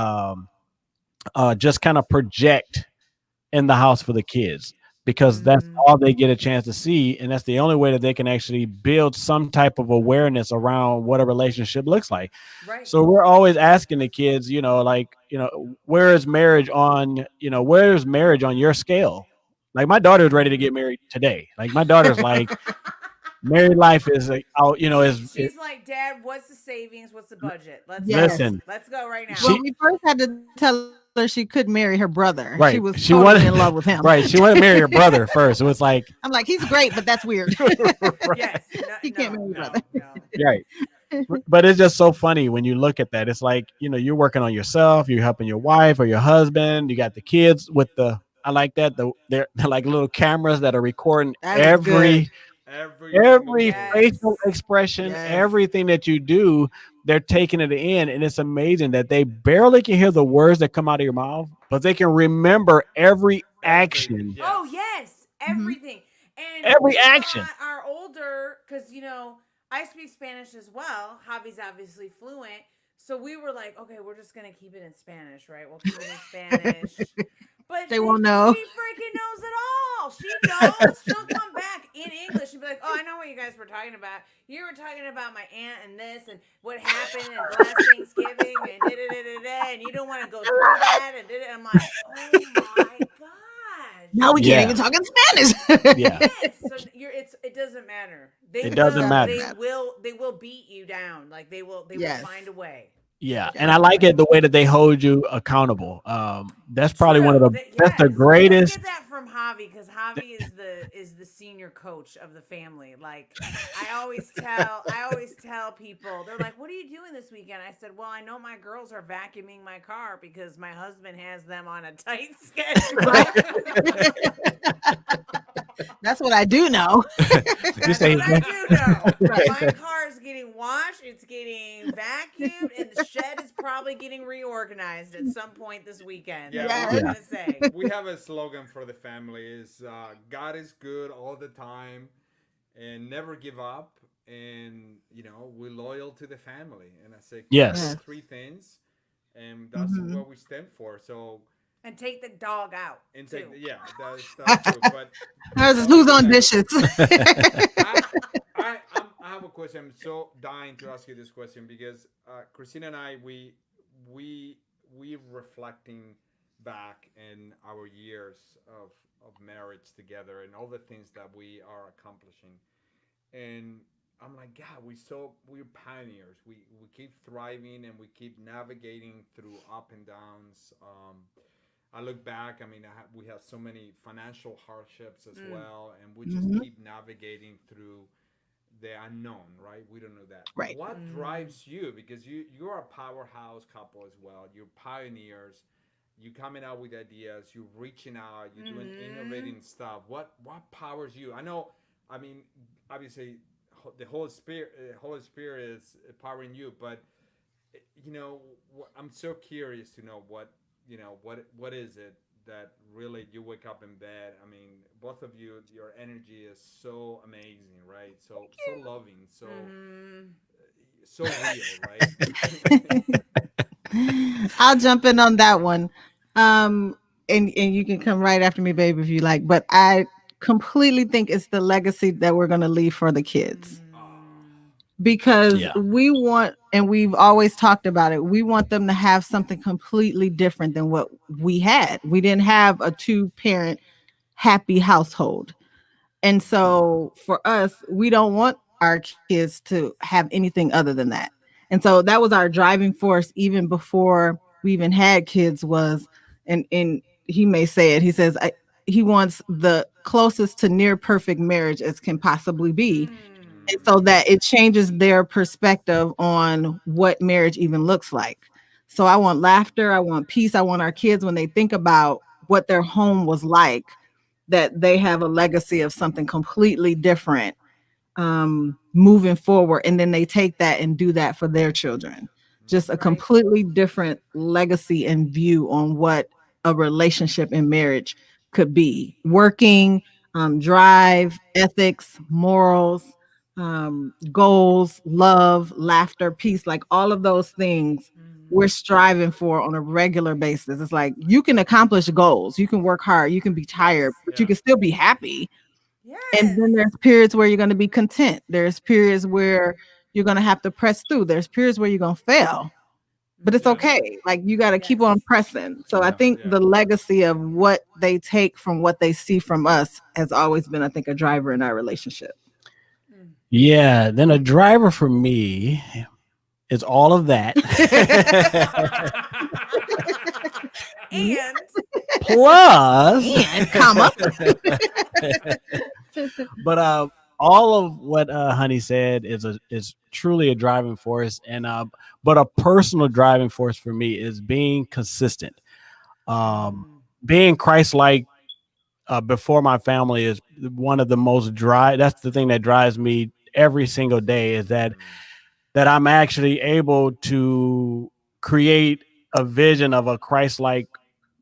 just kind of project in the house for the kids, because that's all they get a chance to see. And that's the only way that they can actually build some type of awareness around what a relationship looks like. Right. So we're always asking the kids, where's marriage on your scale? Like my daughter is ready to get married today. Like my daughter's like, married life is She's like, Dad, what's the savings? What's the budget? Yes. Let's go right now. Well, we first had to tell her she could marry her brother. Right. She was She totally wanted- in love with him. right. She wanted to marry her brother first. It was like, I'm like, he's great, but that's weird. Yes. He can't marry your brother. No. right. But it's just so funny when you look at that. It's like, you're working on yourself, you're helping your wife or your husband, you got the kids with I like that. They're like little cameras that are recording That was every every Yes. facial expression, Yes. everything that you do, they're taking it in. And it's amazing that they barely can hear the words that come out of your mouth, but they can remember every action. Yes. Oh, yes. Everything. And Every we action. Are older, because, I speak Spanish as well. Javi's obviously fluent. So we were like, okay, we're just going to keep it in Spanish, right? We'll keep it in Spanish. But They won't know. She freaking knows it all. She knows. She'll come back in English and be like, oh, I know what you guys were talking about. You were talking about my aunt and this and what happened and last Thanksgiving and da-da-da-da-da, and you don't want to go through that. And I'm like, oh my God. Now we Yeah. can't even talk in Spanish. Yeah. Yes, so it doesn't matter. It doesn't matter. They will beat you down. Like they will Yes. find a way. Yeah. And I like it the way that they hold you accountable. That's probably one of the that's the Yes. greatest. Let's get that from Javi, because Javi is the senior coach of the family. Like I always tell people, they're like, "What are you doing this weekend?" I said, "Well, I know my girls are vacuuming my car because my husband has them on a tight schedule." That's what I do know. That's say- what I do know. Right. My car is getting washed, it's getting vacuumed, and the shed is probably getting reorganized at some point this weekend. Yeah. That's all I'm Yeah. gonna say. We have a slogan for the family is God is good all the time and never give up, and we're loyal to the family. And I say Yes. Yes. three things, and that's Mhm. what we stand for. So And take the dog out. and too. that's true. But Who's on dishes? I have a question. I'm so dying to ask you this question because Christina and I we reflecting back in our years of marriage together and all the things that we are accomplishing, and I'm like, God, we're pioneers. We keep thriving and we keep navigating through up and downs. I look back. I mean, we have so many financial hardships as well, and we just Mhm. keep navigating through the unknown. Right? We don't know that. Right. What drives you? Because you're a powerhouse couple as well. You're pioneers. You coming out with ideas. You're reaching out. You're doing innovating stuff. What powers you? I know. I mean, obviously, the Holy Spirit is powering you, but I'm so curious to know what is it that really you wake up in bed. I mean, both of you, your energy is so amazing, right? So loving, so real, right? I'll jump in on that one. And you can come right after me, babe, if you like. But I completely think it's the legacy that we're going to leave for the kids. because Yeah. we want, and we've always talked about it, we want them to have something completely different than what we had. We didn't have a two-parent happy household. And so for us, we don't want our kids to have anything other than that. And so that was our driving force even before we even had kids was, and he may say it, he says, he wants the closest to near perfect marriage as can possibly be. And so that it changes their perspective on what marriage even looks like. So I want laughter. I want peace. I want our kids, when they think about what their home was like, that they have a legacy of something completely different moving forward. And then they take that and do that for their children. Just a completely different legacy and view on what a relationship in marriage could be. Working, drive, ethics, morals, goals, love, laughter, peace, like all of those things we're striving for on a regular basis. It's like you can accomplish goals, you can work hard, you can be tired, but you can still be happy. And then there's periods where you're going to be content. There's periods where you're going to have to press through. There's periods where you're going to fail, but it's okay. Like you got to keep on pressing. So I think the legacy of what they take from what they see from us has always been, I think, a driver in our relationship. Yeah. Then a driver for me is all of that. And Plus, And comma. but all of what Honey said is truly a driving force, and but a personal driving force for me is being consistent, being Christ-like before my family is one of the most dry. That's the thing that drives me every single day, is that I'm actually able to create a vision of a Christ-like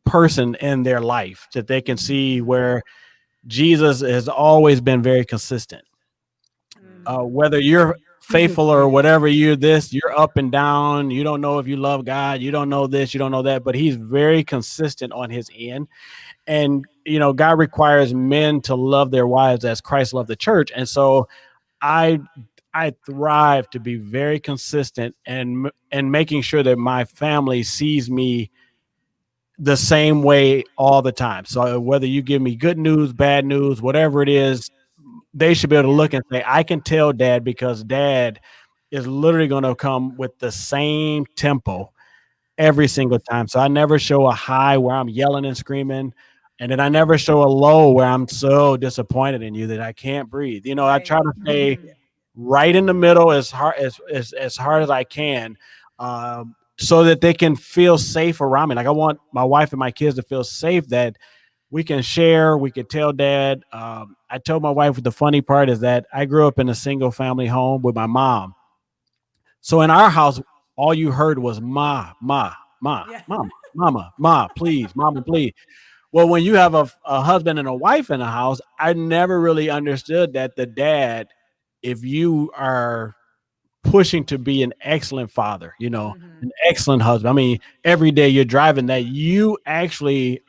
person in their life, that they can see where Jesus has always been very consistent. Whether you're faithful or whatever, you're up and down. You don't know if you love God. You don't know this, you don't know that, but he's very consistent on his end. And, God requires men to love their wives as Christ loved the church. And so I thrive to be very consistent and making sure that my family sees me the same way all the time. So whether you give me good news, bad news, whatever it is, they should be able to look and say, I can tell Dad, because Dad is literally going to come with the same tempo every single time. So I never show a high where I'm yelling and screaming. And then I never show a low where I'm so disappointed in you that I can't breathe. I try to stay right in the middle as hard as I can, so that they can feel safe around me. Like I want my wife and my kids to feel safe, that we can share, we can tell Dad. I told my wife, the funny part is that I grew up in a single family home with my mom. So in our house, all you heard was mama, please, mama, please. Well, when you have a husband and a wife in the house, I never really understood that the dad, if you are pushing to be an excellent father, an excellent husband. I mean, every day you're driving that, you actually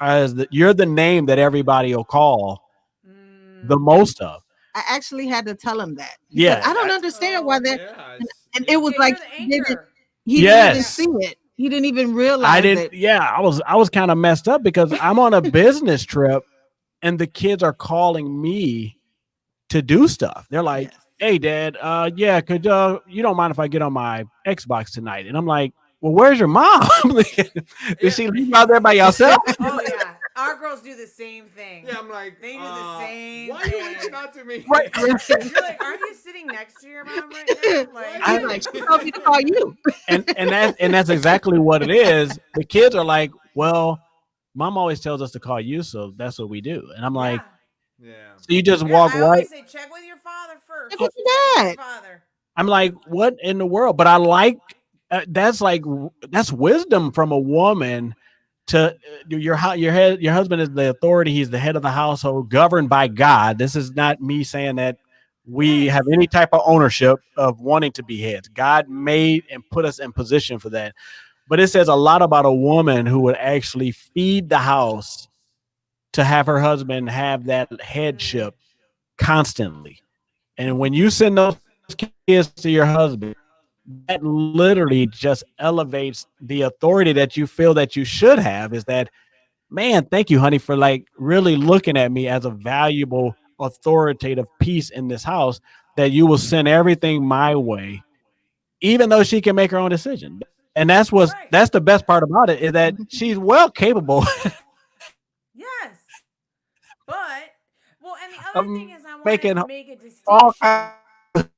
you're the name that everybody will call the most of. I actually had to tell him that. He Yeah. said, I don't understand why that. And it was like he didn't even see it. He didn't even realize it. Yeah, I was kind of messed up because I'm on a business trip and the kids are calling me to do stuff. They're like, hey, Dad, could you don't mind if I get on my Xbox tonight? And I'm like, well, where's your mom? Did she leave you out there by yourself? Oh, yeah. Our girls do the same thing. Yeah, I'm like, they do the same why thing. are you reaching out to me? Right. You're like, aren't you sitting next to your mom right now? I'm like, she told me to call you. And that's exactly what it is. The kids are like, well, Mom always tells us to call you, so that's what we do. And I'm like, so you just walk I right. always say, check with your father first. Check with your dad. I'm like, what in the world? But I like that's wisdom from a woman. To your husband is the authority. He's the head of the household, governed by God. This is not me saying that we have any type of ownership of wanting to be heads. God made and put us in position for that. But it says a lot about a woman who would actually feed the house to have her husband have that headship constantly. And when you send those kids to your husband, that literally just elevates the authority that you feel that you should have. Is that, man, thank you, honey, for like really looking at me as a valuable, authoritative piece in this house, that you will send everything my way, even though she can make her own decision. And Right. that's the best part about it, is that she's well capable Yes. But well, and the of other thing is I want making to make a all kinds distinction.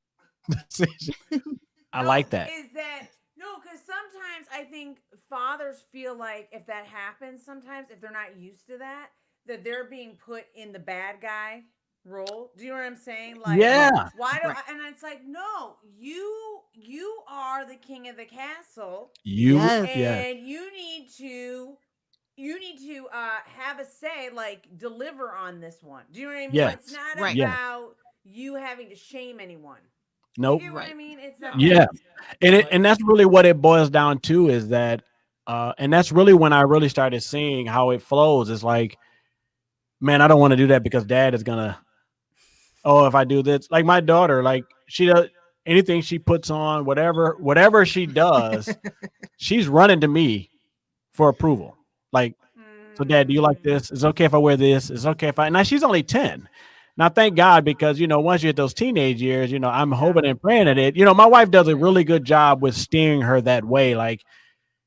of decisions. I No, like that. is that no, because sometimes I think fathers feel like if that happens, sometimes if they're not used to that, that they're being put in the bad guy role. Do you know what I'm saying? Like, Yeah. why do Right. I, and it's like, no, you are the king of the castle, You, Yes. yeah, and you need to have a say, like deliver on this one. Do you know what I mean? yeah, It's not Right. yeah. about you having to shame anyone. You Nope. get what I Right. mean? It's No, not Yeah. that. but And that's really what it boils down to, is that and that's really when I really started seeing how it flows. It's like, man, I don't want to do that because dad is gonna, oh, if I do this, like my daughter, like she does anything she puts on, whatever she does, she's running to me for approval. Like, so dad, do you like Mm, this? It's okay if I wear this. It's okay if I, now she's only 10. Now, thank God, because, once you hit those teenage years, I'm yeah. hoping and praying at it. My wife does a really good job with steering her that way. Like,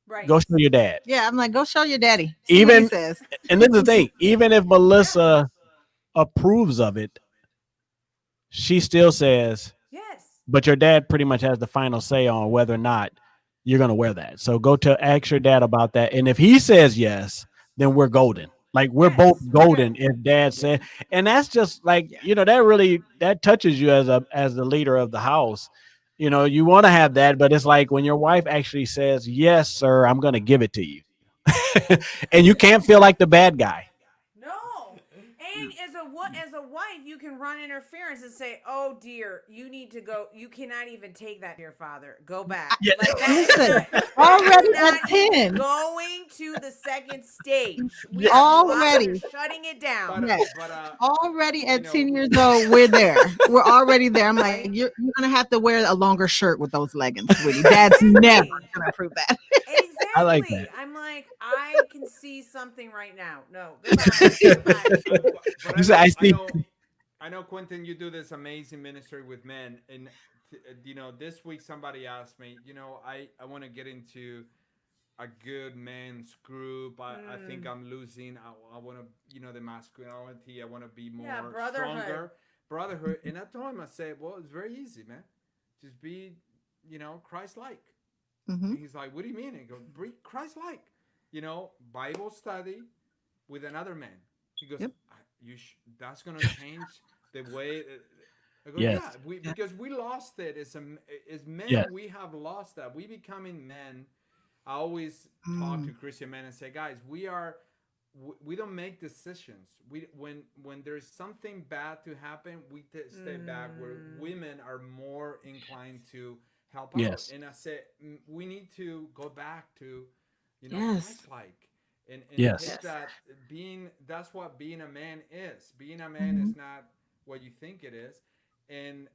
Right. go show your dad. Yeah, I'm like, go show your daddy. See what he Even, says. and this is the thing, even if Yeah. Melissa approves of it, she still says, Yes. but your dad pretty much has the final say on whether or not you're going to wear that. So go to ask your dad about that. And if he says yes, then we're golden. Like, we're both Yes. We're golden good. if dad yeah, said. And that's just like, Yeah. that really, that touches you as the leader of the house. You want to have that, but it's like when your wife actually says, yes, sir, I'm going to give it to you. And you can't feel like the bad guy. No. And as a wife, you can run interference and say, "Oh dear, you need to go. You cannot even take that to your father. Go back." Yeah. Like Listen, that is already at not even 10. going to the second stage. We Yeah. are we're Already. shutting it down. Yes. but Already you at know, 10 years old, we're there. We're already there. I'm like, Right? you're gonna have to wear a longer shirt with those leggings, sweetie. Dad's never Exactly. gonna approve that. I like that. Exactly. I'm like, I can see something right now. No, goodbye. Goodbye. but You said, I see. I know, Quentin, you do this amazing ministry with men, and this week somebody asked me, I want to get into a good men's group. I think I'm losing. I want to, the masculinity. I want to be more Yeah, brotherhood. stronger, brotherhood. And I told him, I said, well, it's very easy, man. Just be, Christ-like. Mhm. And he's like, what do you mean? I go, be Christ-like. Bible study with another man. He goes, Yep. that's gonna change the way. I go, Yes. yeah, because we lost it as men. Yes. We have lost that. We becoming men. I always talk to Christian men and say, guys, we don't make decisions. When there's something bad to happen, we stay back. Where women are more inclined to help out. Yes. And I said, we need to go back to, Yes. Christ-like. And Yes. take that that's what being a man is. Being a man is not what you think it is. And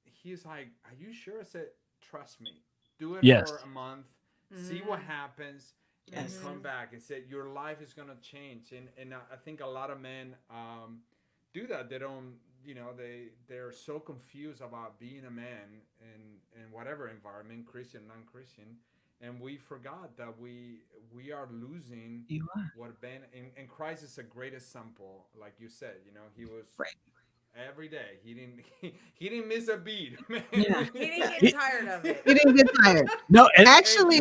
he's like, are you sure? I said, trust me. Do it Yes. for a month. See what happens. And Yes. come back and say your life is gonna change. And I think a lot of men do that. They don't, they're so confused about being a man in whatever environment, Christian, non-Christian, and we forgot that we are losing You are. what Ben and Christ is a great example. Like you said, he was Right. every day. He didn't miss a beat, man. Yeah. He didn't get tired of it. He didn't get tired. No, and Actually,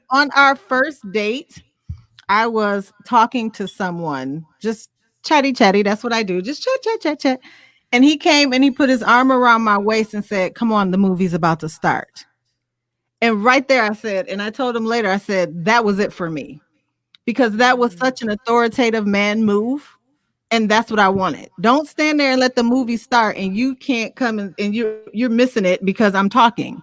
on our first date, I was talking to someone, just chatty chatty. That's what I do. Just chat, chat, chat, chat. And he came and he put his arm around my waist and said, "Come on, the movie's about to start." And right there, I said, and I told him later, I said, that was it for me. Because that was such an authoritative man move. And that's what I wanted. Don't stand there and let the movie start and you can't come and you're missing it because I'm talking.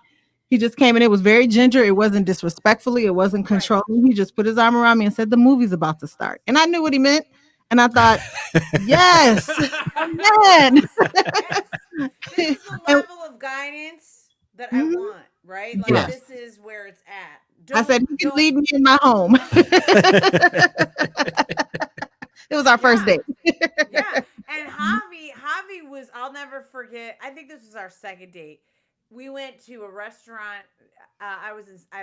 He just came and it was very ginger. It wasn't disrespectfully. It wasn't Right. controlling. He just put his arm around me and said, the movie's about to start. And I knew what he meant. And I thought, yes, amen. Yes. This is the And level of guidance that I Mhm. want, right? Like Yes. this is where it's at. I said, you can Don't- lead me in my home. It was our first Yeah. date. Yeah. And Javi was, I'll never forget. I think this was our second date. We went to a restaurant. I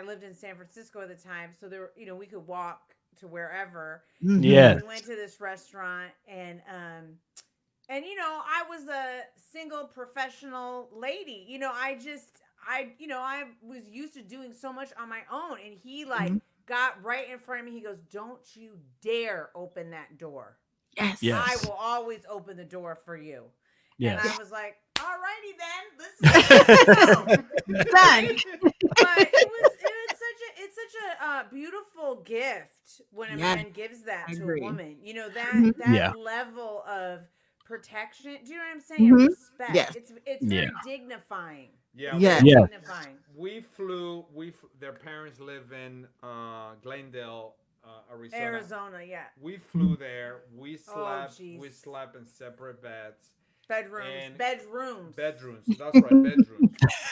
lived in San Francisco at the time, so there, we could walk to wherever. Mhm. Yeah. We went to this restaurant, and I was a single professional lady. I was used to doing so much on my own, and he like Mhm. got right in front of me. He goes, "Don't you dare open that door. Yes. Yes. I will always open the door for you." Yes. And I was like, "Alrighty then, let's go." Done. But it's such a beautiful gift when a Yes, man gives that I to agree. a woman. Mhm. That Yeah. level of protection. Do you know what I'm saying? Mhm. Respect. Yes. It's very dignifying. Yeah. Yes. Yeah. Dignifying. We flew. Their parents live in Glendale, Arizona. Arizona, yeah. We flew there. We Oh, slept. jeez. We slept in separate beds. Bedrooms. And- Bedrooms. Bedrooms. That's right. Bedrooms.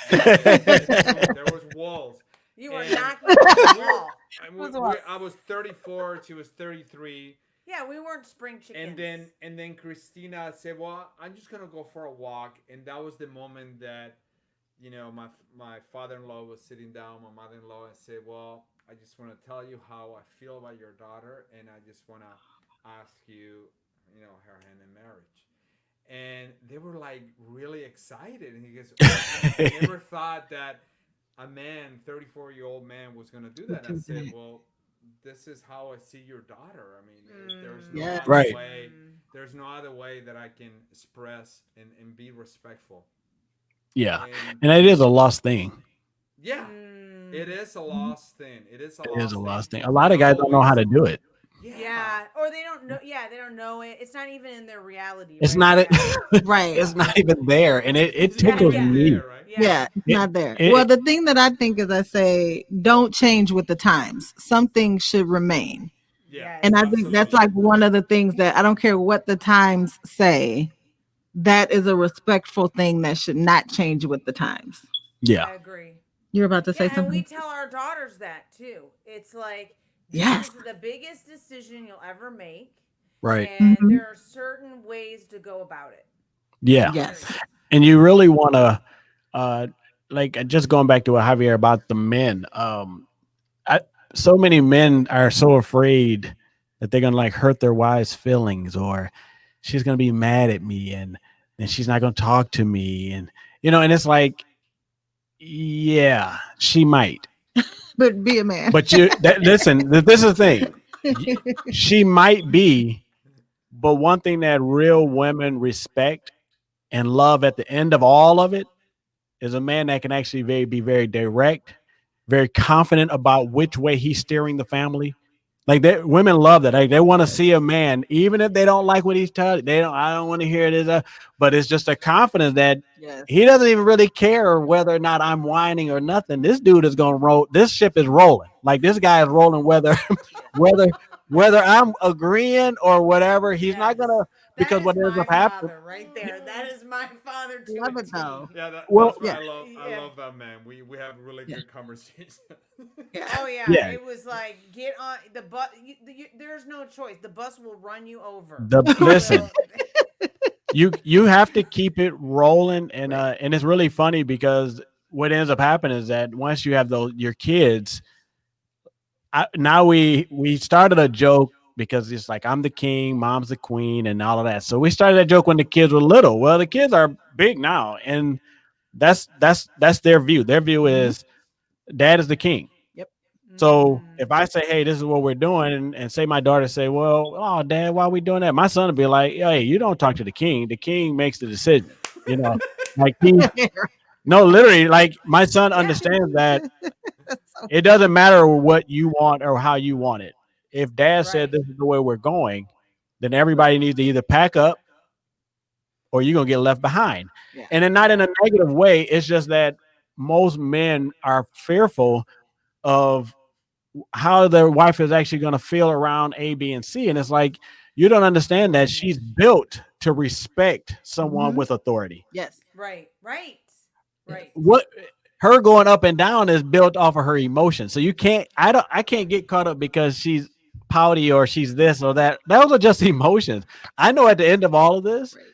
There was walls. You were And- knocking on the wall. I was 34. She was 33. Yeah, we weren't spring chickens. And then Christina said, "Well, I'm just gonna go for a walk." And that was the moment that, my father-in-law was sitting down, my mother-in-law, and said, "Well, I just want to tell you how I feel about your daughter, and I just want to ask you, her hand in marriage." And they were like really excited, and he goes, "I never thought that a man, 34-year-old man, was gonna do that." And I said, "Well, this is how I see your daughter. I mean, there's no Yeah. other Right. way. There's no other way that I can express and be respectful." Yeah. And And it is a lost thing. yeah, Mm. it is a lost thing. It is a It lost is a lost thing. thing. A lot of guys don't know how to do it. Yeah, or they don't know. Yeah, they don't know it. It's not even in their reality. It's right? not. Yeah. Right. It's not even there, and it It's tickles yeah. me. there, right? Yeah, it's It- not there. it- Well, the thing that I think is I say, don't change with the times. Something should remain. Yeah. And I think that's like one of the things that I don't care what the times say, that is a respectful thing that should not change with the times. I Yeah. agree. You're about to say Yeah, and we something? tell our daughters that too. It's like, Yes. this is the biggest decision you'll ever make, Right. and Mhm. there are certain ways to go about it. Yeah. Yes. And you really want to, like, just going back to what Javier about the men. So many men are so afraid that they're gonna like hurt their wife's feelings, or she's gonna be mad at me, and she's not gonna talk to me, and and it's like, yeah, she might, But be a man. but listen, this is the thing, she might be, but one thing that real women respect and love at the end of all of it is a man that can actually be very direct, very confident about which way he's steering the family. Like women love that. Like they want to see a man, even if they don't like what he's telling. I don't want to hear this, but it's just a confidence that Yes. he doesn't even really care whether or not I'm whining or nothing. This dude is gonna roll. This ship is rolling. Like this guy is rolling, whether I'm agreeing or whatever. He's not gonna, because what ends up happening. Right there. That is my father to Love a it, T. though. Yeah, Well, that's what I yeah. love. I Yeah. love that man. We have really Yeah. good conversations. Oh yeah. Yeah. It was like, get on the bus. There's no choice. The bus will run you over. Listen, you have to keep it rolling, and it's really funny because what ends up happening is that once you have your kids, now we started a joke because it's like I'm the king, mom's the queen, and all of that. So we started that joke when the kids were little. Well, the kids are big now, and that's their view. Their view is dad is the king. So if I say, hey, this is what we're doing, and say my daughter say, well, oh, dad, why are we doing that? My son would be like, hey, you don't talk to the king. The king makes the decision. Like no, literally, like my son understands that it doesn't matter what you want or how you want it. If dad said this is the way we're going, then everybody needs to either pack up or you're going to get left behind. Yeah. And then not in a negative way. It's just that most men are fearful of how their wife is actually going to feel around A, B, and C. And it's like, you don't understand that she's built to respect someone Mhm. with authority. Yes. Right. What her going up and down is built off of her emotions. So you can't, I can't get caught up because she's pouty or she's this or that. Those are just emotions. I know at the end of all of this, Right.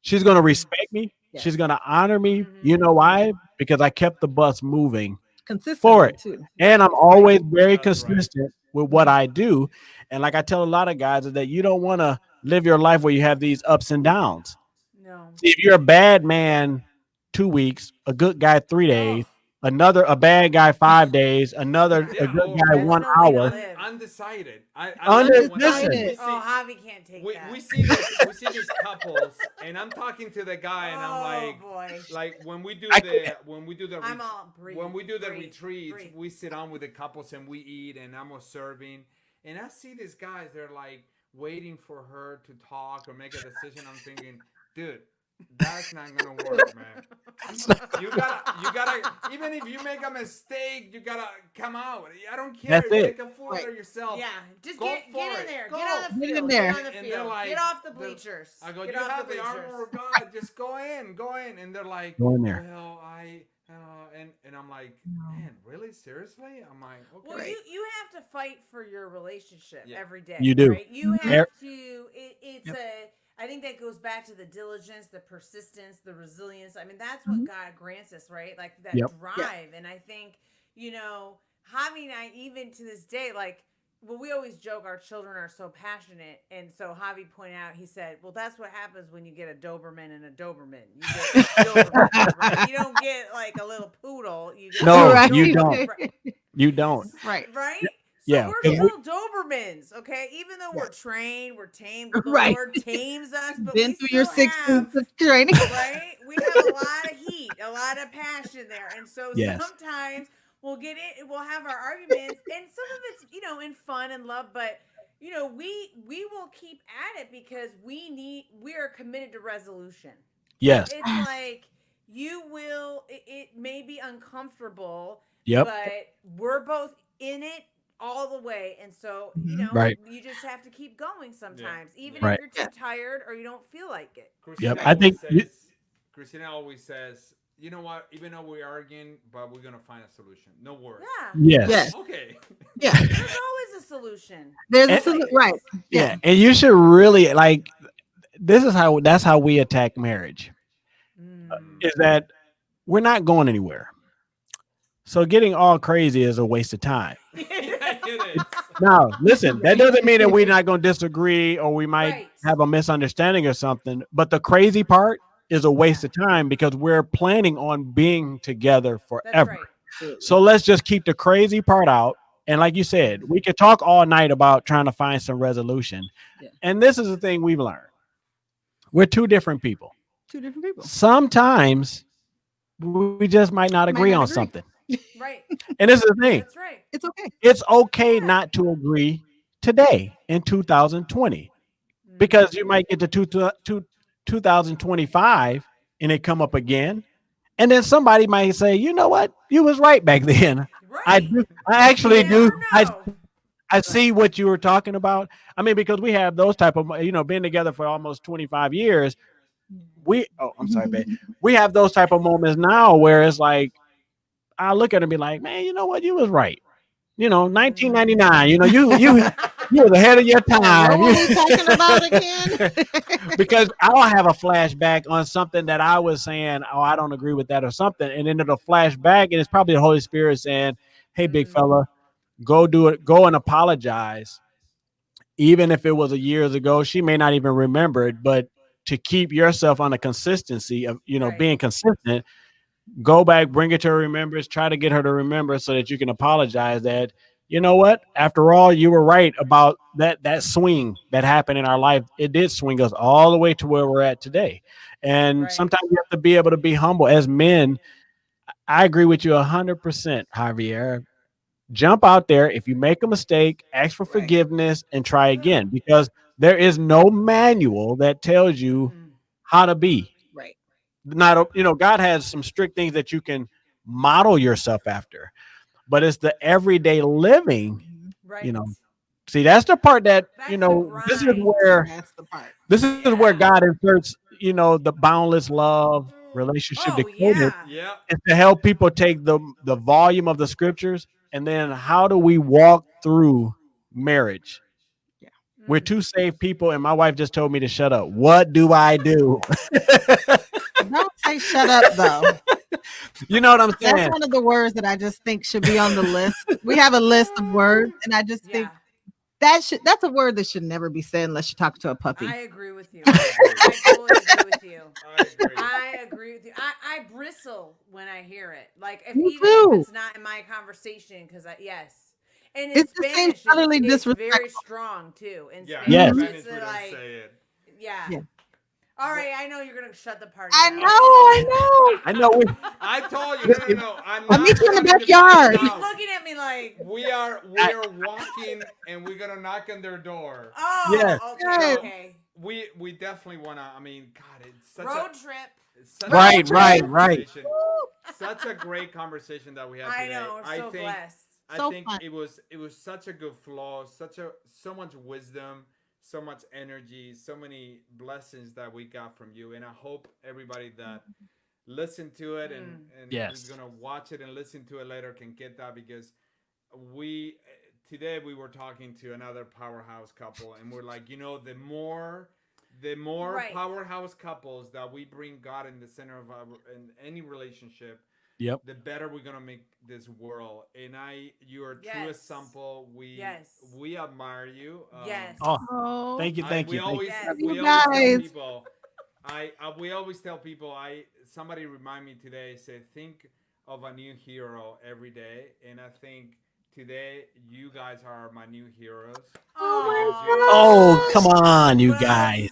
she's going to respect me. Yes. She's going to honor me. Mhm. You know why? Because I kept the bus moving Consistently for it. too. And I'm always very That's right. consistent with what I do. And like I tell a lot of guys is that you don't want to live your life where you have these ups and downs. No. See, if you're a bad man 2 weeks, a good guy 3 days, a bad guy 5 days, a good Yeah, guy That's 1 no way to hour. live. Undecided. I Under- love it when listen. we see, Oh, Javi can't take that. we see these couples, and I'm talking to the guy, and I'm like, boy. like when we do I the I'm all breathe. when we do the breathe, retreats, breathe. we sit down with the couples and we eat, and I'm serving, and I see these guys. They're like waiting for her to talk or make a decision. I'm thinking, dude, that's not gonna work, man. You gotta. Even if you make a mistake, you gotta come out. I don't care. That's it. Make a fool out of yourself. Yeah, just Go get for in it. there. Go. Get on the Get in field. there. Get on the And they're field. like, Get off the bleachers. I go, Get you off have the the bleachers. armor of God. Just go in, and they're like, Go in there. Well, and I'm like, man, really, seriously? I'm like, okay. Well, you have to fight for your relationship every day. You do. Right? You Mhm. have to. It's I think that goes back to the diligence, the persistence, the resilience. I mean, that's what God grants us, right? Like that Yep. drive. And I think, Javi and I, even to this day, like, well, we always joke our children are so passionate. And so Javi pointed out, he said, well, that's what happens when you get a Doberman and a Doberman. You get Doberman, right? You don't get like a little poodle. You get No, Right. you don't. Right. You don't. Right. Right? Yeah, So we're 'cause still Dobermans, okay? Even though we're trained, we're tamed, the Right. Lord tames us, but Been we through your still 6 have, months of training. right? We have a lot of heat, a lot of passion there. And so Yes. sometimes we'll we'll have our arguments, and some of it's, in fun and love, but we will keep at it because we are committed to resolution. Yes. It's like it may be uncomfortable, Yep. but we're both in it all the way. And so, Right. you just have to keep going sometimes, even Right. if you're too tired or you don't feel like it. Christina I think Christina always says, you know what? Even though we're arguing, but we're gonna find a solution. No worries. Yeah. Yes. Yes. Okay. Yeah. There's always a solution. There's a And- solution. Right. Yeah. And you should really like that's how we attack marriage. Is that we're not going anywhere. So getting all crazy is a waste of time. Yeah, it is. Now, listen, that doesn't mean that we're not going to disagree or we might Right. have a misunderstanding or something. But the crazy part is a waste of time because we're planning on being together That's forever. right. So let's just keep the crazy part out. And like you said, we could talk all night about trying to find some resolution. Yeah. And this is the thing we've learned. We're two different people. 2 different people. Sometimes we just might not agree not on agree. something. Right. And this is the thing. That's right. It's okay. It's okay not to agree today in 2020 because you might get to 2025 and it come up again. And then somebody might say, you know what? You was right back then. Right. I actually You do. never know. I see what you were talking about. I mean, because we have those type of, being together for almost 25 years. I'm sorry, babe. We have those type of moments now where it's like, I look at it and be like, man, you know what? You was right. 1999, you was ahead of your time. What were we talking about again? Because I'll have a flashback on something that I was saying, oh, I don't agree with that or something. And then it'll flash back and it's probably the Holy Spirit saying, hey, big fella, go do it. Go and apologize. Even if it was years ago, she may not even remember it, but to keep yourself on a consistency of, Right. being consistent, go back, bring it to her remembrance, try to get her to remember so that you can apologize that, you know what, after all, you were right about that swing that happened in our life. It did swing us all the way to where we're at today. And Right. sometimes you have to be able to be humble as men. I agree with you 100%, Javier. Jump out there. If you make a mistake, ask for Right. forgiveness and try again, because there is no manual that tells you how to be. Right. Not, God has some strict things that you can model yourself after, but it's the everyday living, Right. See, that's the part that That's you the know. This is grind. where That's the part. where God inserts, you know, the boundless love relationship Oh decoded yeah. Yeah. is to help people take the volume of the scriptures and then how do we walk through marriage? We're two saved people, and my wife just told me to shut up. What do I do? Don't say shut up though. You know what I'm That's saying? one of the words that I just think should be on the list. We have a list of words, and I just think Yeah. that's a word that should never be said unless you talk to a puppy. I agree with you. I agree. I totally agree with you. I agree. I agree with you. I bristle when I hear it. Like if Me even if too. it's not in my conversation, because yes. And in It just seems Spanish, utterly it's very disrespectful. strong too. In Yeah. Yes. Spanish, Spanish it's we don't like say it. yeah. Yeah. All right, I know you're gonna shut the party. I down. know. I know we I told you, no. I'm I'll not meet you in the shutting backyard. place He's down. looking at me like, We are walking and we're gonna knock on their door. oh, Yes. okay, Yes. okay. We definitely wanna. I mean, God, it's such Road a trip. it's such Right, a great right. conversation. Such a great conversation that we had I today. know. We're so blessed. I So think fun. it was such a good flow, so much wisdom, so much energy, so many blessings that we got from you. And I hope everybody that listened to it and Yes. is gonna watch it and listen to it later can get that because we today we were talking to another powerhouse couple and we're like, you know, the more Right. powerhouse couples that we bring God in the center of our in any relationship, Yep. the better we're gonna make this world. And you are a true Yes. example. Yes. We admire you. Yes. Oh, Oh, thank you, thank We you. Thank always Yes. Love we you always tell guys. people. We always tell people. Somebody remind me today. Say think of a new hero every day, and I think today you guys are my new heroes. Oh, come on, you well guys.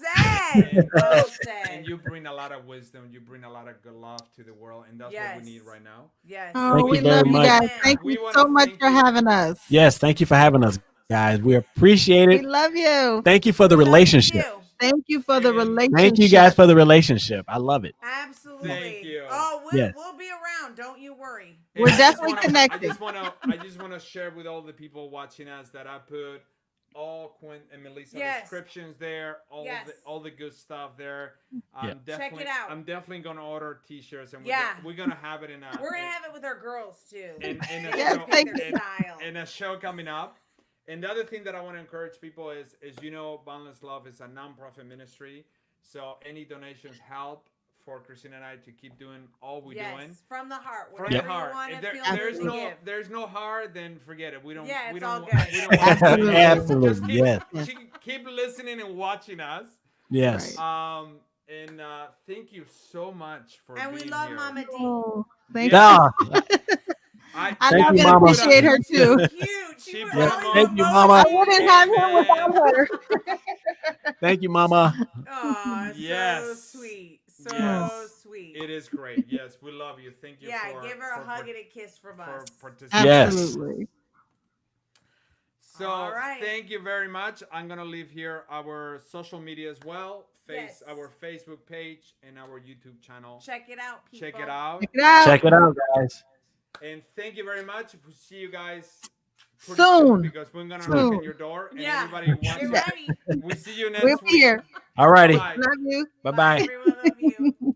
Said. Well said. And you bring a lot of wisdom. You bring a lot of good love to the world, and that's what we need right now. Yes. Oh, Thank we you very love you much. guys. Thank We you wanna so much thank for you. having us. Yes, thank you for having us, guys. We appreciate We it. love you. Thank you for the We love you relationship. too. Thank you for the And relationship. Thank you guys for the relationship. I love it. Absolutely. Thank you. Oh, Yes. we'll be around. Don't you worry. We're And I just definitely wanna- connected. I just wanna share with all the people watching us that I put all Quentin and Melissa Yes. descriptions there, Yes. all the good stuff there. Yeah. Check it out. I'm definitely gonna order T-shirts and Yeah. we're gonna have it in a We're gonna have it with our girls too. in a Yes, show, thank Their you. style. in a show coming up. And the other thing that I want to encourage people is you know, Boundless Love is a nonprofit ministry, so any donations help for Christina and I to keep doing all we're doing. Yes, from the heart. From Whatever the you heart. want If to feel there's to give. there's no heart, then forget it. We don't. Yeah, we it's don't. all wa- good. We don't want Absolutely. Absolutely. Just Yes. keep listening and watching us. Yes. And thank you so much for And being we love here. Mama D. Oh, thank you. Ah, I Thank love you, and Mama. appreciate her too. Cute. She She was brought always Thank you, emoji. Mama. I wouldn't have him without her. thank you, Mama. Aw, Yes. so sweet. So Yes. sweet. It is great. Yes, we love you. Thank you. Yeah, for, give her a for hug part- and a kiss from for us. participating. Yes. Absolutely. So All right. thank you very much. I'm gonna leave here our social media as well. Yes. Our Facebook page and our YouTube channel. Check it out, people. Check it out. Check it out. Check it out, guys. And thank you very much. We'll see you guys pretty Soon. because we're gonna knock Soon. on your door and Yeah. everybody Get wants. ready. We see you next We'll week. be here. All righty. Bye. Love you. Bye bye. Everyone love you.